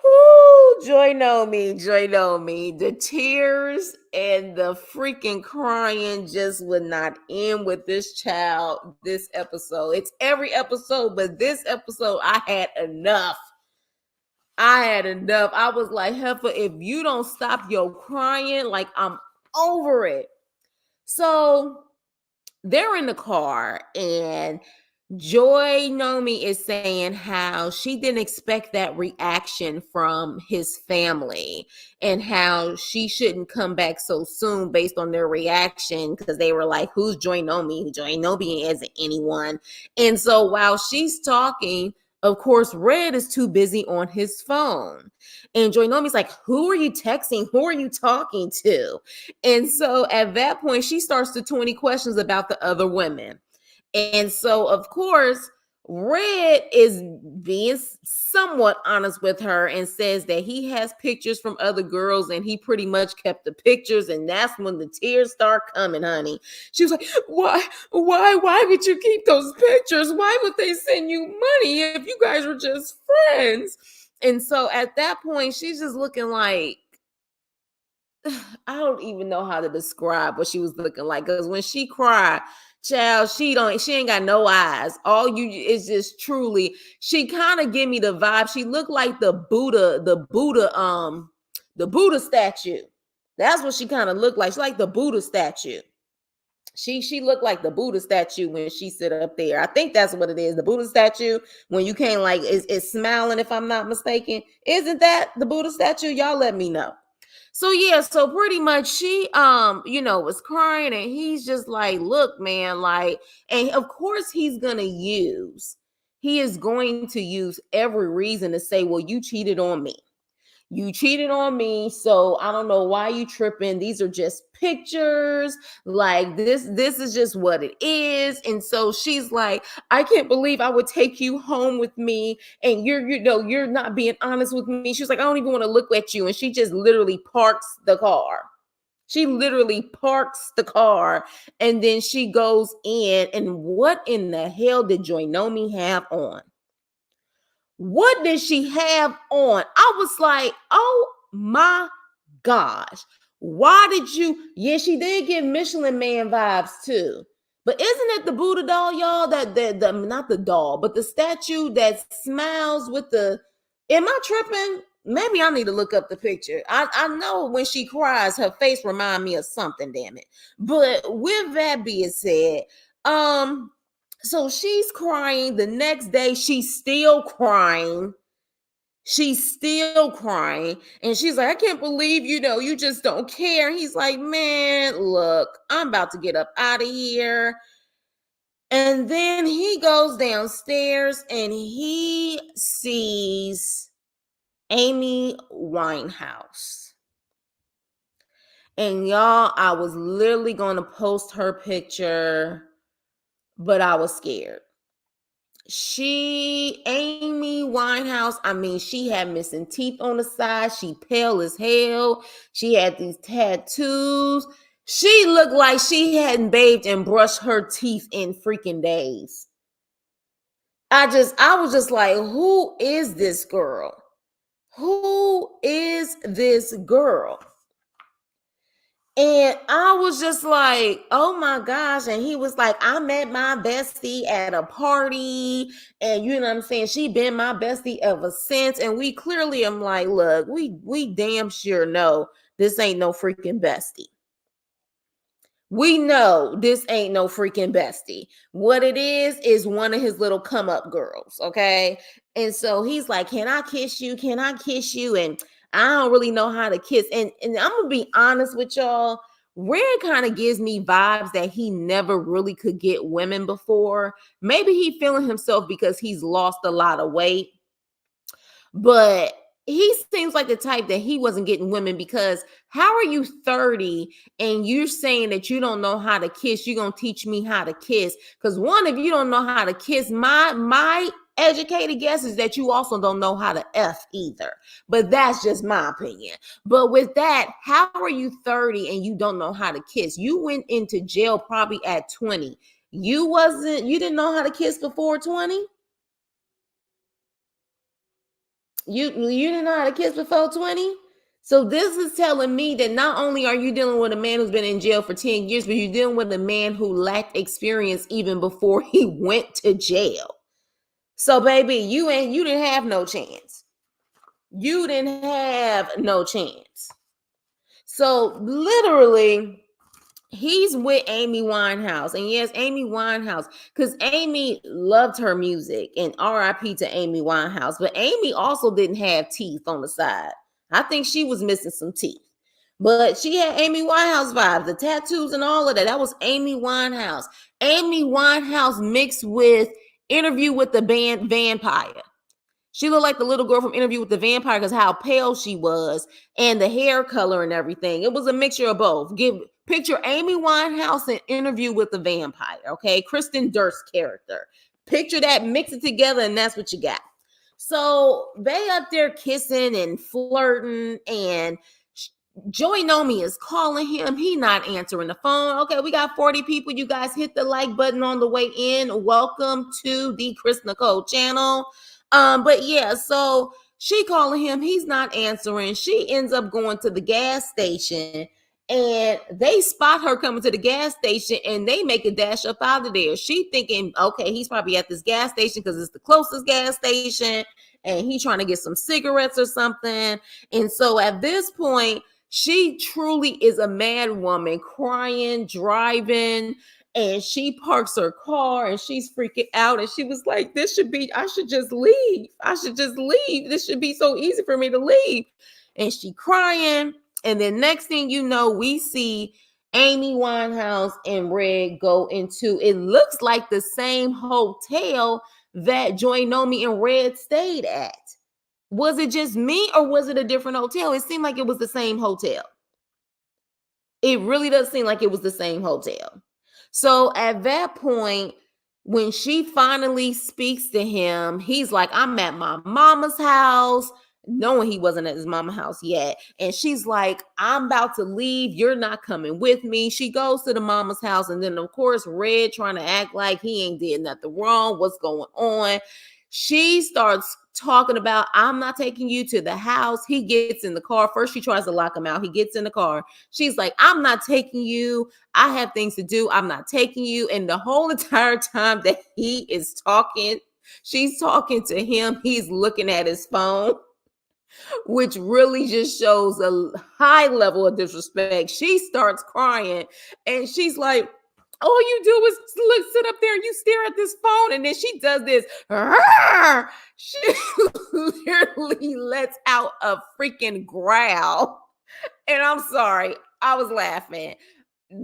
Ooh, Joy know me. The tears and the freaking crying just would not end with this child this episode. It's every episode, but this episode, I had enough. I was like, Heifer, if you don't stop your crying, like, I'm over it. So they're in the car, and Joy Nomi is saying how she didn't expect that reaction from his family and how she shouldn't come back so soon based on their reaction, because they were like, who's Joy Nomi? Joy Nomi isn't anyone. And so while she's talking, of course, Red is too busy on his phone. And Joy Nomi's like, who are you texting? Who are you talking to? And so at that point, she starts to 20 questions about the other women. And so, of course, Red is being somewhat honest with her and says that he has pictures from other girls and he pretty much kept the pictures. And that's when the tears start coming, honey. She was like, why would you keep those pictures? Why would they send you money if you guys were just friends? And so at that point, she's just looking like, I don't even know how to describe what she was looking like. Because when she cried, child, she ain't got no eyes. All you is just truly, she kind of give me the vibe. She looked like the Buddha statue. That's what she kind of looked like. She's like the Buddha statue. She looked like the Buddha statue when she sit up there. I think that's what it is. The Buddha statue, when you can't like, is smiling, if I'm not mistaken. Isn't that the Buddha statue? Y'all let me know. So yeah, so pretty much she was crying, and he's just like, look, man, like, and of course he is going to use every reason to say, well, you cheated on me. You cheated on me, so I don't know why you tripping. These are just pictures. Like this is just what it is. And so she's like, I can't believe I would take you home with me, and you're not being honest with me. She's like, I don't even want to look at you. And she just literally parks the car. She literally parks the car, and then she goes in. And what in the hell did Joynomi have on? What did she have on? I was like, oh my gosh. Why did you? Yeah, she did give Michelin Man vibes too. But isn't it the Buddha doll, y'all? That the not the doll, but the statue that smiles with the. Am I tripping? Maybe I need to look up the picture. I know when she cries, her face remind me of something, damn it. But with that being said, so she's crying. The next day, she's still crying. She's still crying. And she's like, I can't believe, you just don't care. And he's like, man, look, I'm about to get up out of here. And then he goes downstairs and he sees Amy Winehouse. And y'all, I was literally going to post her picture, but I was scared. Amy Winehouse, I mean, she had missing teeth on the side. She pale as hell. She had these tattoos. She looked like she hadn't bathed and brushed her teeth in freaking days. I was just like, who is this girl? Who is this girl? And I was just like, oh my gosh. And he was like, I met my bestie at a party. And you know what I'm saying? She been my bestie ever since. And we clearly, I'm like, look, we damn sure know this ain't no freaking bestie. We know this ain't no freaking bestie. What it is one of his little come up girls. Okay. And so he's like, can I kiss you? Can I kiss you? And I don't really know how to kiss. And I'm going to be honest with y'all. Red kind of gives me vibes that he never really could get women before. Maybe he feeling himself because he's lost a lot of weight. But he seems like the type that he wasn't getting women, because how are you 30 and you're saying that you don't know how to kiss? You're going to teach me how to kiss. Because one, if you don't know how to kiss, my educated guess is that you also don't know how to F either. But that's just my opinion. But with that, how are you 30 and you don't know how to kiss? You went into jail probably at 20. You didn't know how to kiss before 20? You didn't know how to kiss before 20? So this is telling me that not only are you dealing with a man who's been in jail for 10 years, but you're dealing with a man who lacked experience even before he went to jail. So baby, you didn't have no chance. You didn't have no chance. So literally, he's with Amy Winehouse. And yes, Amy Winehouse, because Amy loved her music, and RIP to Amy Winehouse. But Amy also didn't have teeth on the side. I think she was missing some teeth. But she had Amy Winehouse vibes, the tattoos and all of that. That was Amy Winehouse. Amy Winehouse mixed with Interview with the Vampire. She looked like the little girl from Interview with the Vampire because how pale she was and the hair color and everything. It was a mixture of both. Picture Amy Winehouse in Interview with the Vampire, okay? Kristen Durst's character. Picture that, mix it together, and that's what you got. So they up there kissing and flirting, and Joynomi is calling him. He not answering the phone. Okay, we got 40 people. You guys hit the like button on the way in. Welcome to the Chris Nicole channel. But yeah, so she calling him. He's not answering. She ends up going to the gas station, and they spot her coming to the gas station, and they make a dash up out of there. She thinking, okay, he's probably at this gas station because it's the closest gas station, and he's trying to get some cigarettes or something. And so at this point, She truly is a mad woman, crying, driving, and she parks her car and she's freaking out. And she was like, I should just leave. I should just leave. This should be so easy for me to leave. And she crying. And then next thing you know, we see Amy Winehouse and Red go into, it looks like the same hotel that Joy Nomi and Red stayed at. Was it just me or was it a different hotel? It seemed like it was the same hotel. It really does seem like it was the same hotel. So at that point, when she finally speaks to him, he's like, I'm at my mama's house, knowing he wasn't at his mama's house yet. And she's like, I'm about to leave. You're not coming with me. She goes to the mama's house. And then, of course, Red trying to act like he ain't did nothing wrong. What's going on? She starts talking about, I'm not taking you to the house. He gets in the car. First, she tries to lock him out. He gets in the car. She's like, I'm not taking you. I have things to do. I'm not taking you. And the whole entire time that he is talking, she's talking to him. He's looking at his phone, which really just shows a high level of disrespect. She starts crying and she's like, all you do is sit up there and you stare at this phone. And then she does this. She literally lets out a freaking growl. And I'm sorry, I was laughing.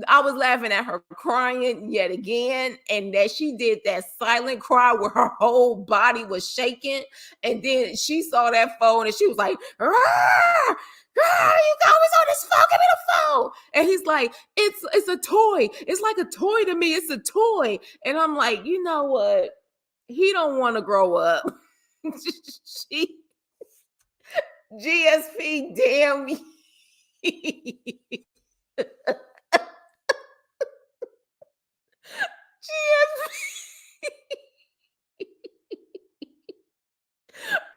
I was laughing at her crying yet again, and that she did that silent cry where her whole body was shaking. And then she saw that phone and she was like, "Ah! Ah, you always on this phone, give me the phone." And he's like, it's a toy. It's like a toy to me. It's a toy. And I'm like, you know what? He don't want to grow up. She GSP, damn me.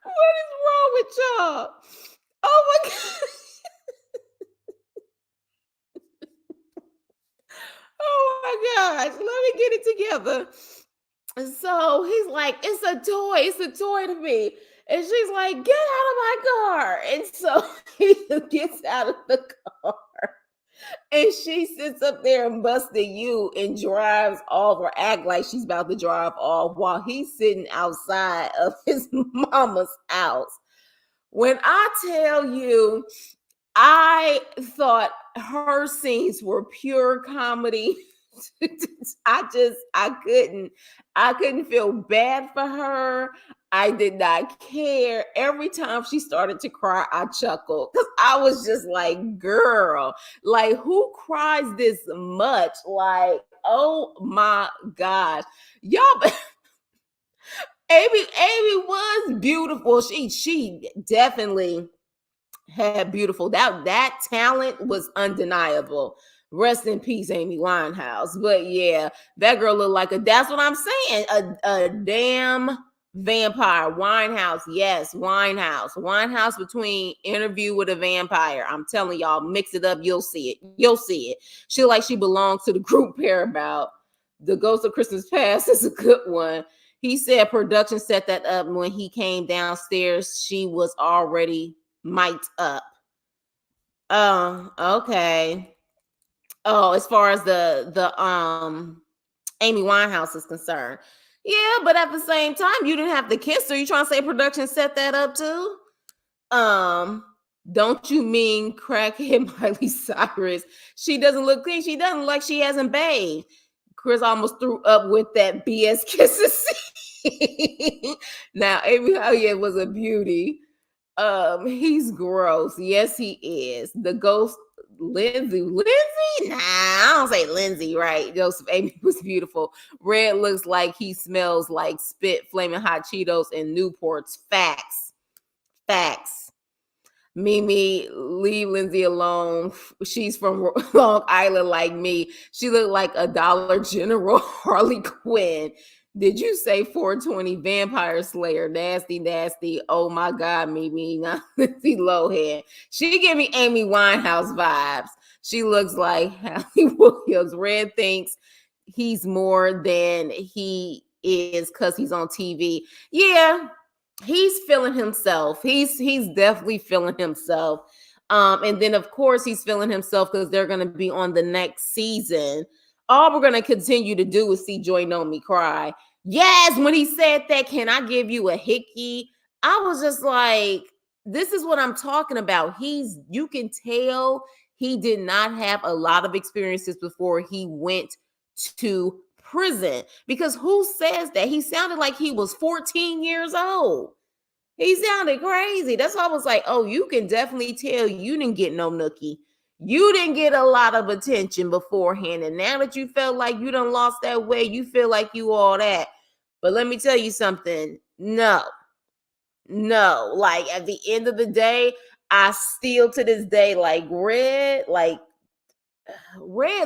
What is wrong with y'all? Oh my God. Oh my gosh. Let me get it together. So he's like, it's a toy. It's a toy to me. And she's like, get out of my car. And so he gets out of the car. And she sits up there and busted you and drives off or act like she's about to drive off while he's sitting outside of his mama's house. When I tell you, I thought her scenes were pure comedy. I couldn't feel bad for her. I did not care. Every time she started to cry, I chuckled because I was just like, girl, like who cries this much? Like, oh my gosh. Y'all, Amy was beautiful. She definitely had beautiful, that talent was undeniable. Rest in peace, Amy Winehouse. But yeah, that girl looked like that's what I'm saying, a damn vampire. Winehouse, yes, Winehouse between Interview with a Vampire. I'm telling y'all, mix it up, you'll see it. She belongs to the group Paramount. The Ghost of Christmas Past is a good one. He said production set that up. When he came downstairs, she was already mic'd up. Oh, okay. Oh, as far as the Amy Winehouse is concerned. Yeah, but at the same time, you didn't have to kiss her. You trying to say production set that up too? Don't you mean crackhead Miley Cyrus? She doesn't look clean. She doesn't look like she hasn't bathed. Chris almost threw up with that BS kisses. Now, Amy Elliott was a beauty. He's gross. Yes, he is. The ghost, Lindsay. Nah, I don't say Lindsay, right? Joseph Amy was beautiful. Red looks like he smells like spit, flaming hot Cheetos, and Newports. Facts. Mimi, leave Lindsay alone. She's from Long Island like me. She looked like a Dollar General Harley Quinn. Did you say 420 Vampire Slayer? Nasty. Oh my God, Mimi. Not Lindsay Lohan. She give me Amy Winehouse vibes. She looks like Hallie Williams. Red thinks he's more than he is because he's on TV. Yeah. He's feeling himself. He's definitely feeling himself. And then of course he's feeling himself because they're gonna be on the next season. All we're gonna continue to do is see Joy Know Me cry. Yes, when he said that, can I give you a hickey? I was just like, this is what I'm talking about. You can tell he did not have a lot of experiences before he went to prison. Because who says that? He sounded like he was 14 years old. He sounded crazy. That's why I was like, oh, you can definitely tell you didn't get no nookie. You didn't get a lot of attention beforehand. And now that you felt like you done lost that weight, you feel like you all that. But let me tell you something. No. Like at the end of the day, I still to this day like Red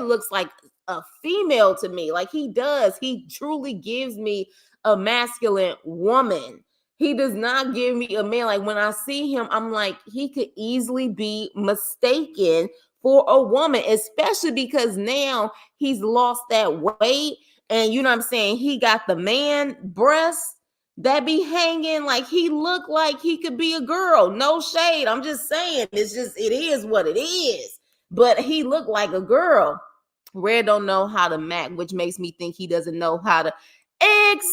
looks like a female to me. Like he does. He truly gives me a masculine woman. He does not give me a man. Like when I see him, I'm like, he could easily be mistaken for a woman, especially because now he's lost that weight. And you know what I'm saying? He got the man breasts that be hanging. Like he looked like he could be a girl. No shade. I'm just saying. It is what it is. But he looked like a girl. Red don't know how to mac, which makes me think he doesn't know how to. Exactly.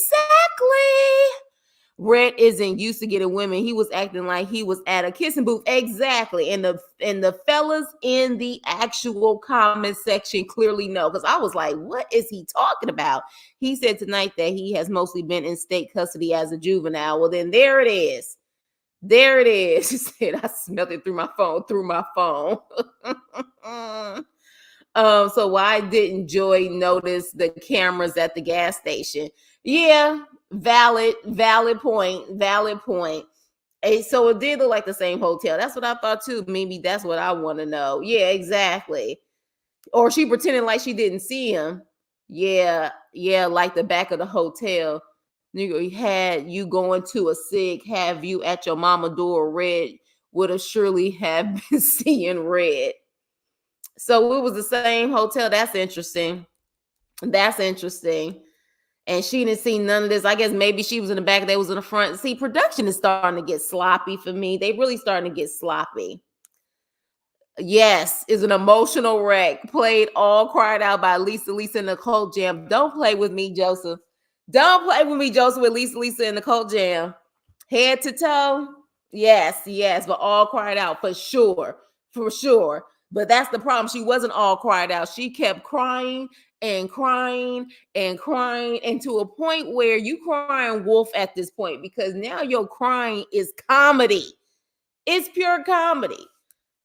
Red isn't used to getting women. He was acting like he was at a kissing booth. Exactly. And the fellas in the actual comment section clearly know. Because I was like, what is he talking about? He said tonight that he has mostly been in state custody as a juvenile. Well, then there it is. There it is. She said, I smelled it through my phone. So why didn't Joy notice the cameras at the gas station? Yeah, valid point. And so it did look like the same hotel. That's what I thought too. Maybe that's what I want to know. Yeah, exactly. Or she pretended like she didn't see him. Yeah, like the back of the hotel. Nigga, had you going to a SIG, have you at your mama door, Red would have surely have been seeing Red. So it was the same hotel. That's interesting. And she didn't see none of this. I guess maybe she was in the back, they was in the front. See, production is starting to get sloppy for me. They really starting to get sloppy. Yes, is an emotional wreck. Played all cried out by Lisa and the Cold Jam. Don't play with me, Joseph. Don't play with me, Joseph, with Lisa and the Cold Jam. Head to toe. Yes, but all cried out for sure. But that's the problem. She wasn't all cried out. She kept crying and crying and crying, and to a point where you crying wolf at this point, because now your crying is comedy. It's pure comedy.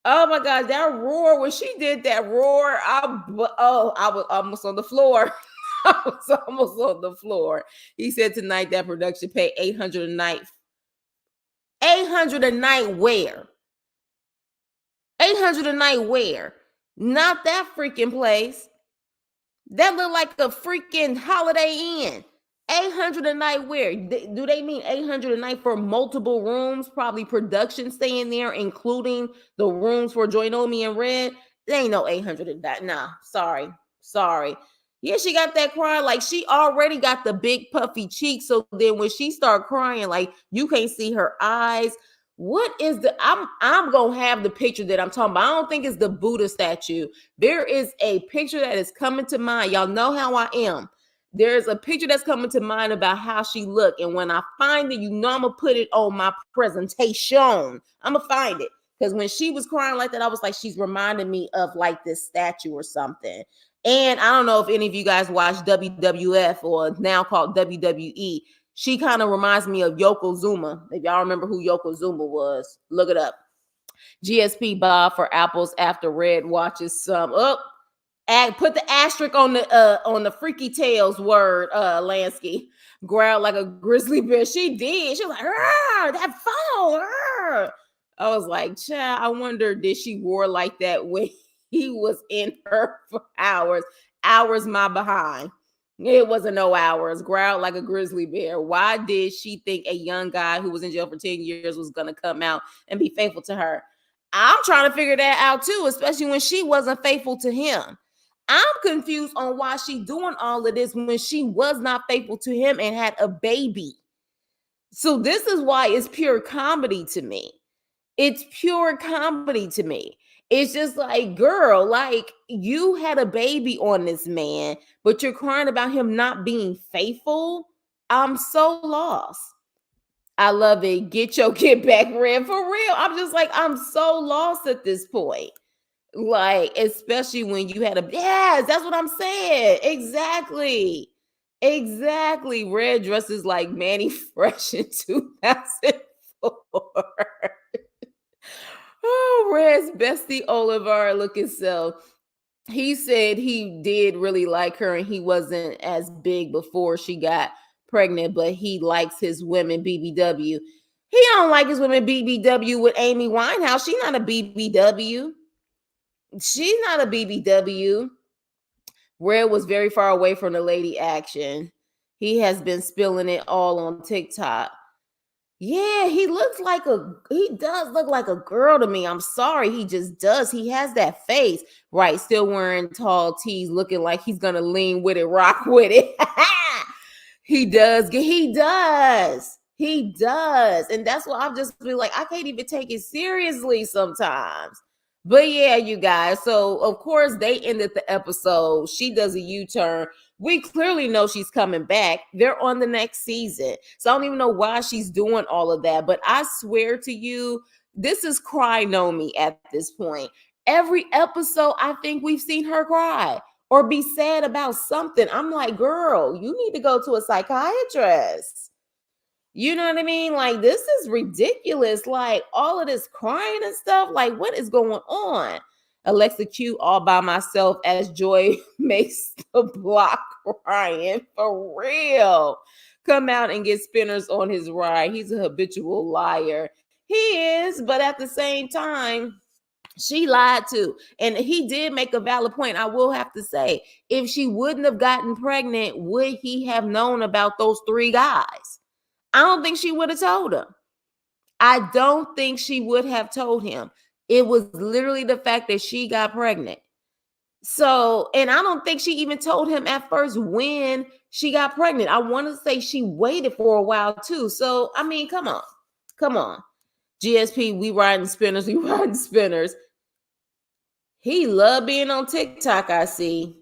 Oh my God, that roar, when she did that roar, I was almost on the floor. I was almost on the floor. He said tonight that production paid $800 a night. $800 a night where? $800 a night where? Not that freaking place. That looked like a freaking Holiday Inn. 800 a night where? Do they mean 800 a night for multiple rooms? Probably production staying there, including the rooms for Joy Know Me and Red. There ain't no 800 a night. Nah, sorry. Yeah, she got that cry. Like she already got the big puffy cheeks. So then when she start crying, like you can't see her eyes. What is I'm gonna have the picture that I'm talking about. I don't think it's the Buddha statue. There is a picture that is coming to mind. Y'all know how I am. There's a picture that's coming to mind about how she looked. And when I find it, you know I'm gonna put it on my presentation. I'm gonna find it. Because when she was crying like that, I was like, she's reminding me of like this statue or something. And I don't know if any of you guys watch WWF or now called WWE. She kind of reminds me of Yokozuna. If y'all remember who Yokozuna was, look it up. GSP Bob for apples after Red watches some. Put the asterisk on the freaky tales word, Lansky. Growled like a grizzly bear. She did. She was like, that phone. I was like, child, I wonder, did she roar like that when he was in her for hours? Hours my behind. It wasn't no hours. Growled like a grizzly bear. Why did she think a young guy who was in jail for 10 years was going to come out and be faithful to her? I'm trying to figure that out too, especially when she wasn't faithful to him. I'm confused on why she doing all of this when she was not faithful to him and had a baby. So this is why it's pure comedy to me. It's pure comedy to me. It's just like, girl, like you had a baby on this man, but you're crying about him not being faithful. I'm so lost. I love it. Get your kid back, Red, for real. I'm just like, I'm so lost at this point. Like, especially when you had a, yes, that's what I'm saying. Exactly. Exactly. Red dresses like Manny Fresh in 2004. Oh, Red's bestie Oliver looking self. He said he did really like her and he wasn't as big before she got pregnant, but he likes his women BBW. He don't like his women BBW with Amy Winehouse. She's not a BBW. She's not a BBW. Red was very far away from the lady action. He has been spilling it all on TikTok. Yeah, he does look like a girl to me. I'm sorry, he just does. He has that face. Right, still wearing tall tees, looking like he's gonna lean with it, rock with it. He does. And that's why I've just been like, I can't even take it seriously sometimes. But yeah, you guys. So of course they ended the episode. She does a U-turn. We clearly know she's coming back. They're on the next season. So I don't even know why she's doing all of that. But I swear to you, this is cry no me at this point. Every episode, I think we've seen her cry or be sad about something. I'm like, girl, you need to go to a psychiatrist. You know what I mean? Like, this is ridiculous. Like, all of this crying and stuff. Like, what is going on? Alexa Q all by myself as Joy makes the block crying for real. Come out and get spinners on his ride. He's a habitual liar. He is, but at the same time, she lied too. And he did make a valid point. I will have to say, if she wouldn't have gotten pregnant, would he have known about those three guys? I don't think she would have told him. I don't think she would have told him. It was literally the fact that she got pregnant. So, and I don't think she even told him at first when she got pregnant. I want to say she waited for a while too. So, I mean, come on. Come on. GSP, we riding spinners. We riding spinners. He loved being on TikTok, I see.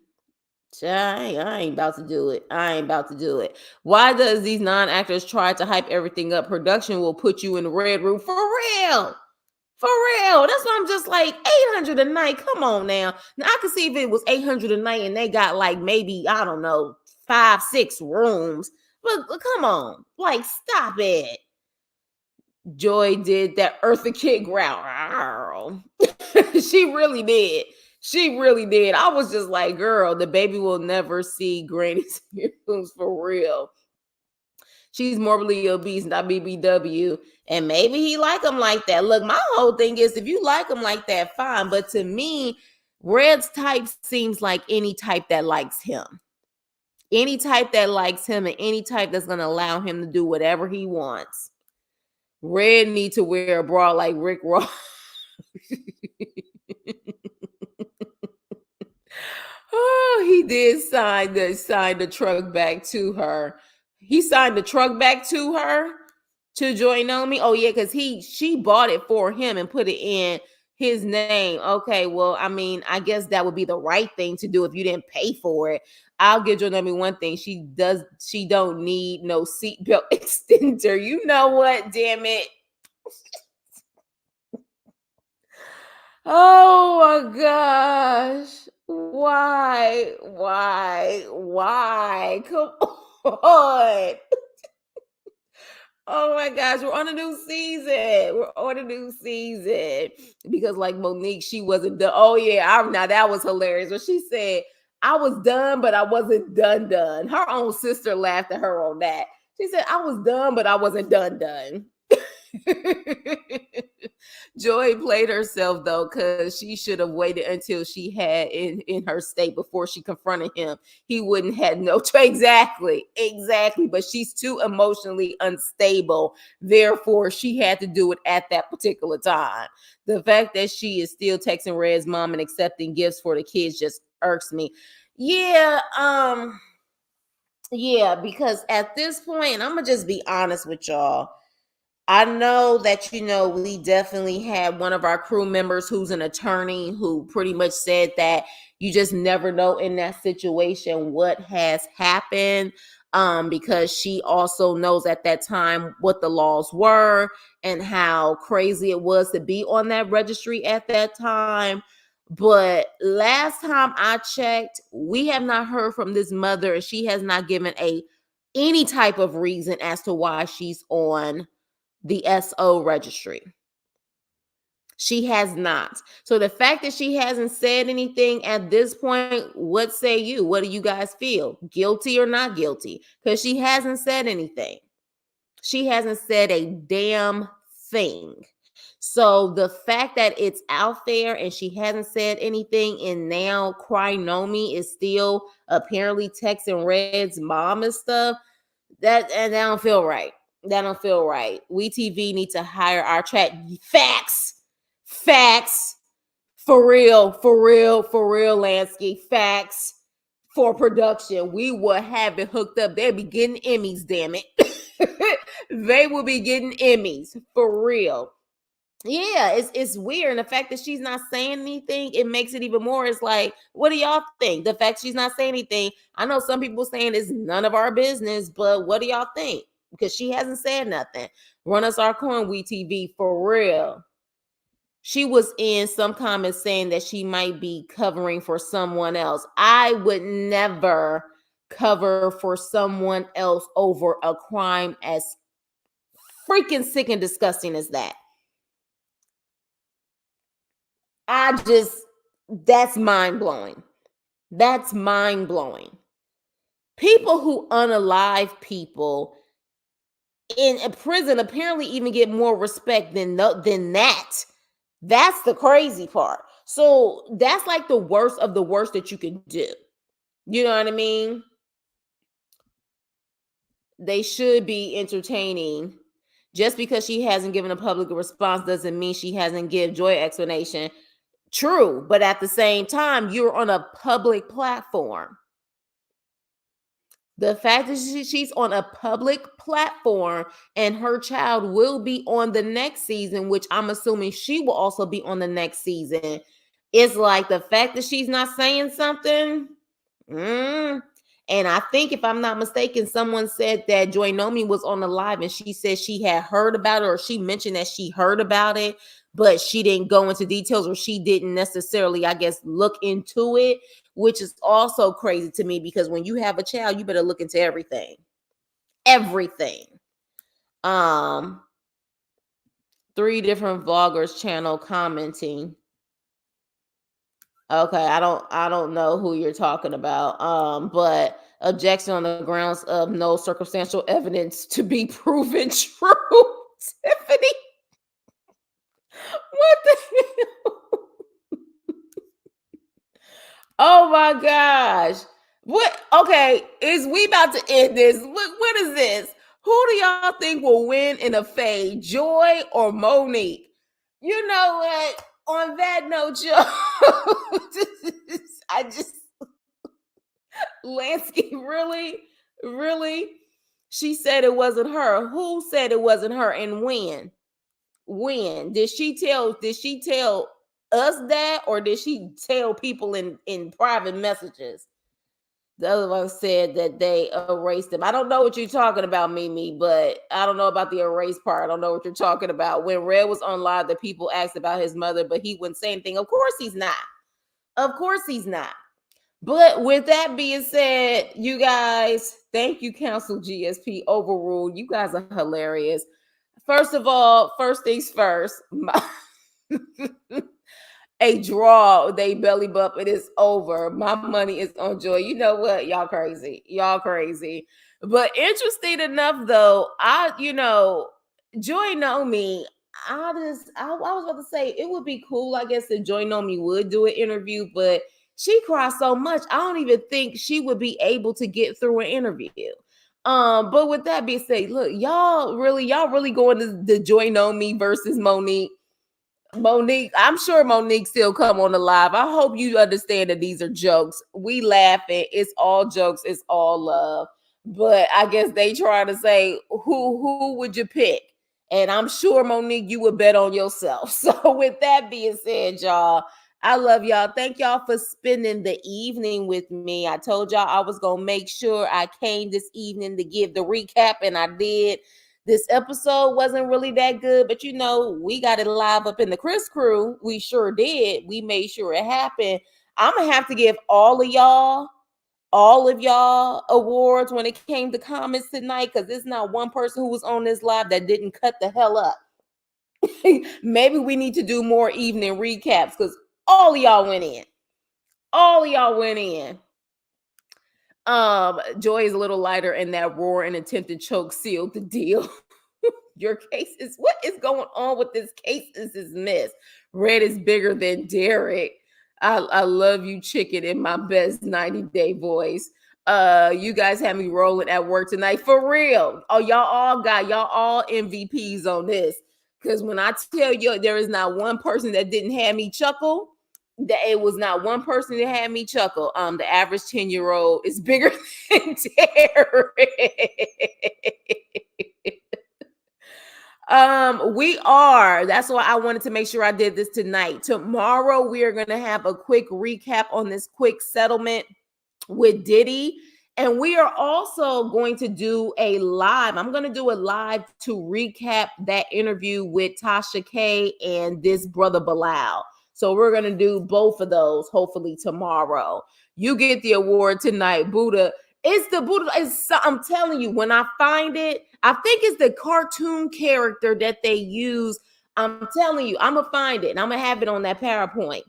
I ain't about to do it. I ain't about to do it. Why does these non-actors try to hype everything up? Production will put you in the red room for real. For real. That's why I'm just like 800 a night. Come on now. Now I can see if it was 800 a night and they got like maybe, I don't know, 5-6 rooms. But come on. Like, stop it. Joy did that Eartha Kitt growl. She really did. She really did. I was just like, girl, the baby will never see Granny's rooms for real. She's morbidly obese, not BBW. And maybe he like him like that. Look, my whole thing is if you like him like that, fine. But to me, Red's type seems like any type that likes him. Any type that likes him and any type that's going to allow him to do whatever he wants. Red need to wear a bra like Rick Ross. Oh, he did sign the truck back to her. He signed the truck back to her to Joy Nomi. Oh yeah, because she bought it for him and put it in his name. Okay, well, I mean, I guess that would be the right thing to do if you didn't pay for it. I'll give Joy Nomi one thing. She don't need no seatbelt extender. You know what? Damn it. Oh my gosh. Why? Come on. Oh my gosh, we're on a new season. We're on a new season. Because like Monique, she wasn't done. Oh yeah, now that was hilarious. When she said, I was done, but I wasn't done. Her own sister laughed at her on that. She said, I was done, but I wasn't done. Joy played herself though, because she should have waited until she had in her state before she confronted him. He wouldn't have no exactly. But she's too emotionally unstable. Therefore, she had to do it at that particular time. The fact that she is still texting Red's mom and accepting gifts for the kids just irks me. Yeah, yeah, because at this point, and I'm gonna just be honest with y'all. I know that, we definitely had one of our crew members who's an attorney who pretty much said that you just never know in that situation what has happened, because she also knows at that time what the laws were and how crazy it was to be on that registry at that time. But last time I checked, we have not heard from this mother, and she has not given any type of reason as to why she's on the SO registry. She has not. So the fact that she hasn't said anything at this point, what say you? What do you guys feel? Guilty or not guilty? Because she hasn't said anything. She hasn't said a damn thing. So the fact that it's out there and she hasn't said anything, and now Cry Nomi is still apparently texting Red's mom and stuff, that don't feel right. That don't feel right. We TV need to hire our chat. Facts. For real, Lansky. Facts for production. We will have it hooked up. They'll be getting Emmys, damn it. They will be getting Emmys. For real. Yeah, it's weird. And the fact that she's not saying anything, it makes it even more. It's like, what do y'all think? The fact she's not saying anything, I know some people saying it's none of our business, but what do y'all think? Because she hasn't said nothing. Run us our coin, We TV, for real. She was in some comments saying that she might be covering for someone else. I would never cover for someone else over a crime as freaking sick and disgusting as that. That's mind-blowing. That's mind-blowing. People who unalive people in a prison apparently even get more respect than that. That's the crazy part. So that's like the worst of the worst that you can do. You know what I mean? They should be entertaining. Just because she hasn't given a public response doesn't mean she hasn't given Joy explanation. True, but at the same time, you're on a public platform. The fact that she's on a public platform and her child will be on the next season, which I'm assuming she will also be on the next season, is like the fact that she's not saying something. And I think, if I'm not mistaken, someone said that Joy Nomi was on the live and she said she had heard about it, or she mentioned that she heard about it, but she didn't go into details, or she didn't necessarily, I guess, look into it, which is also crazy to me, because when you have a child, you better look into everything. Everything. 3 different vloggers channel commenting. Okay, I don't know who you're talking about. But objection on the grounds of no circumstantial evidence to be proven true. Tiffany, what the hell? Oh my gosh. What? Okay, is we about to end this? What is this? Who do y'all think will win in a fade, Joy or Monique? You know what? On that note, y'all, Lansky, really? She said it wasn't her. Who said it wasn't her, and when? When did she tell us that, or did she tell people in private messages? The other one said that they erased him. I don't know what you're talking about, Mimi, but I don't know about the erase part. I don't know what you're talking about. When Red was on live, the people asked about his mother, but he wouldn't say anything. Of course he's not. Of course he's not. But with that being said, you guys, thank you, Council GSP. Overruled. You guys are hilarious. First of all, first things first, a draw, they belly bump, it is over. My money is on Joy. You know what? Y'all crazy. But interesting enough, though, Joy Nomi, I was about to say it would be cool, I guess, if Joy Nomi would do an interview, but she cries so much, I don't even think she would be able to get through an interview. But with that being said, look, y'all really going to the Joy Nomi versus Monique. I'm sure Monique still come on the live. I hope you understand that these are jokes. We laughing. It's all jokes. It's all love. But I guess they trying to say, who would you pick? And I'm sure, Monique, you would bet on yourself. So with that being said, y'all, I love y'all. Thank y'all for spending the evening with me. I told y'all I was going to make sure I came this evening to give the recap, and I did. This episode wasn't really that good, but we got it live up in the Chris crew. We sure did. We made sure it happened. I'm going to have to give all of y'all awards when it came to comments tonight, because there's not one person who was on this live that didn't cut the hell up. Maybe we need to do more evening recaps, because all of y'all went in. All of y'all went in. Joy is a little lighter, and that roar and attempted choke sealed the deal. Your case is, what is going on with this case? This is miss. Red is bigger than Derek. I love you, chicken, in my best 90-day voice. You guys had me rolling at work tonight, for real. Oh, y'all all MVPs on this. Because when I tell you there is not one person that didn't have me chuckle, that it was not one person that had me chuckle. The average 10-year-old is bigger than Derek. That's why I wanted to make sure I did this tonight. Tomorrow, we are going to have a quick recap on this quick settlement with Diddy. And we are also going to do a live. I'm going to do a live to recap that interview with Tasha K and this brother Bilal. So we're going to do both of those hopefully tomorrow. You get the award tonight, Buddha. It's the Buddha. I'm telling you, when I find it, I think it's the cartoon character that they use. I'm telling you, I'm going to find it and I'm going to have it on that PowerPoint.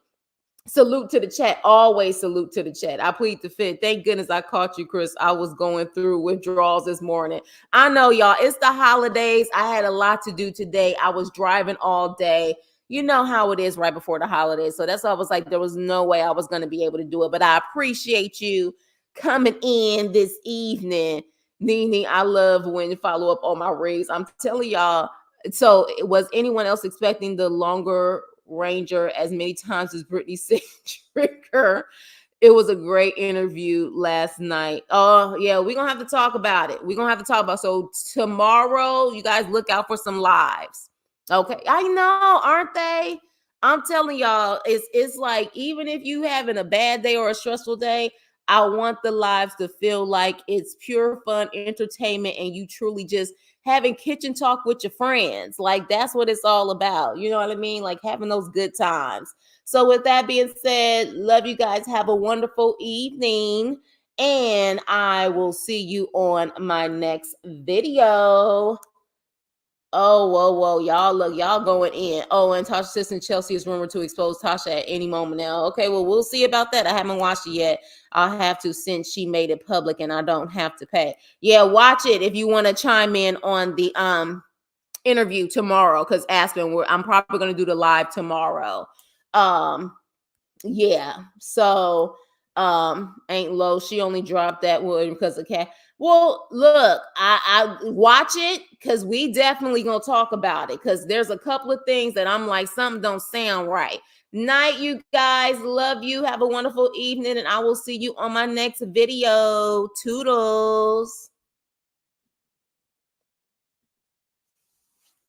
Salute to the chat. Always salute to the chat. I plead the fifth. Thank goodness I caught you, Chris. I was going through withdrawals this morning. I know, y'all. It's the holidays. I had a lot to do today. I was driving all day. You know how it is right before the holidays. So that's why I was like, there was no way I was going to be able to do it. But I appreciate you coming in this evening. Nene, I love when you follow up on my reads. I'm telling y'all. So was anyone else expecting the longer Ranger as many times as Britney said trigger? It was a great interview last night. Oh, yeah, we're going to have to talk about it. We're going to have to talk about. So tomorrow, you guys look out for some lives. Okay. I know, aren't they? I'm telling y'all, it's like, even if you having a bad day or a stressful day, I want the lives to feel like it's pure fun entertainment and you truly just having kitchen talk with your friends. Like, that's what it's all about. You know what I mean? Like, having those good times. So with that being said, love you guys. Have a wonderful evening. And I will see you on my next video. Oh, whoa. Y'all look, y'all going in. Oh, and Tasha's sister Chelsea is rumored to expose Tasha at any moment now. Okay, well, we'll see about that. I haven't watched it yet. I'll have to, since she made it public and I don't have to pay. Yeah, watch it if you want to chime in on the interview tomorrow, because Aspen, I'm probably going to do the live tomorrow. Yeah, so ain't low. She only dropped that word because of cat. Well, look, I watch it because we definitely gonna talk about it, because there's a couple of things that I'm like, something don't sound right. Night, you guys. Love you. Have a wonderful evening, and I will see you on my next video. Toodles.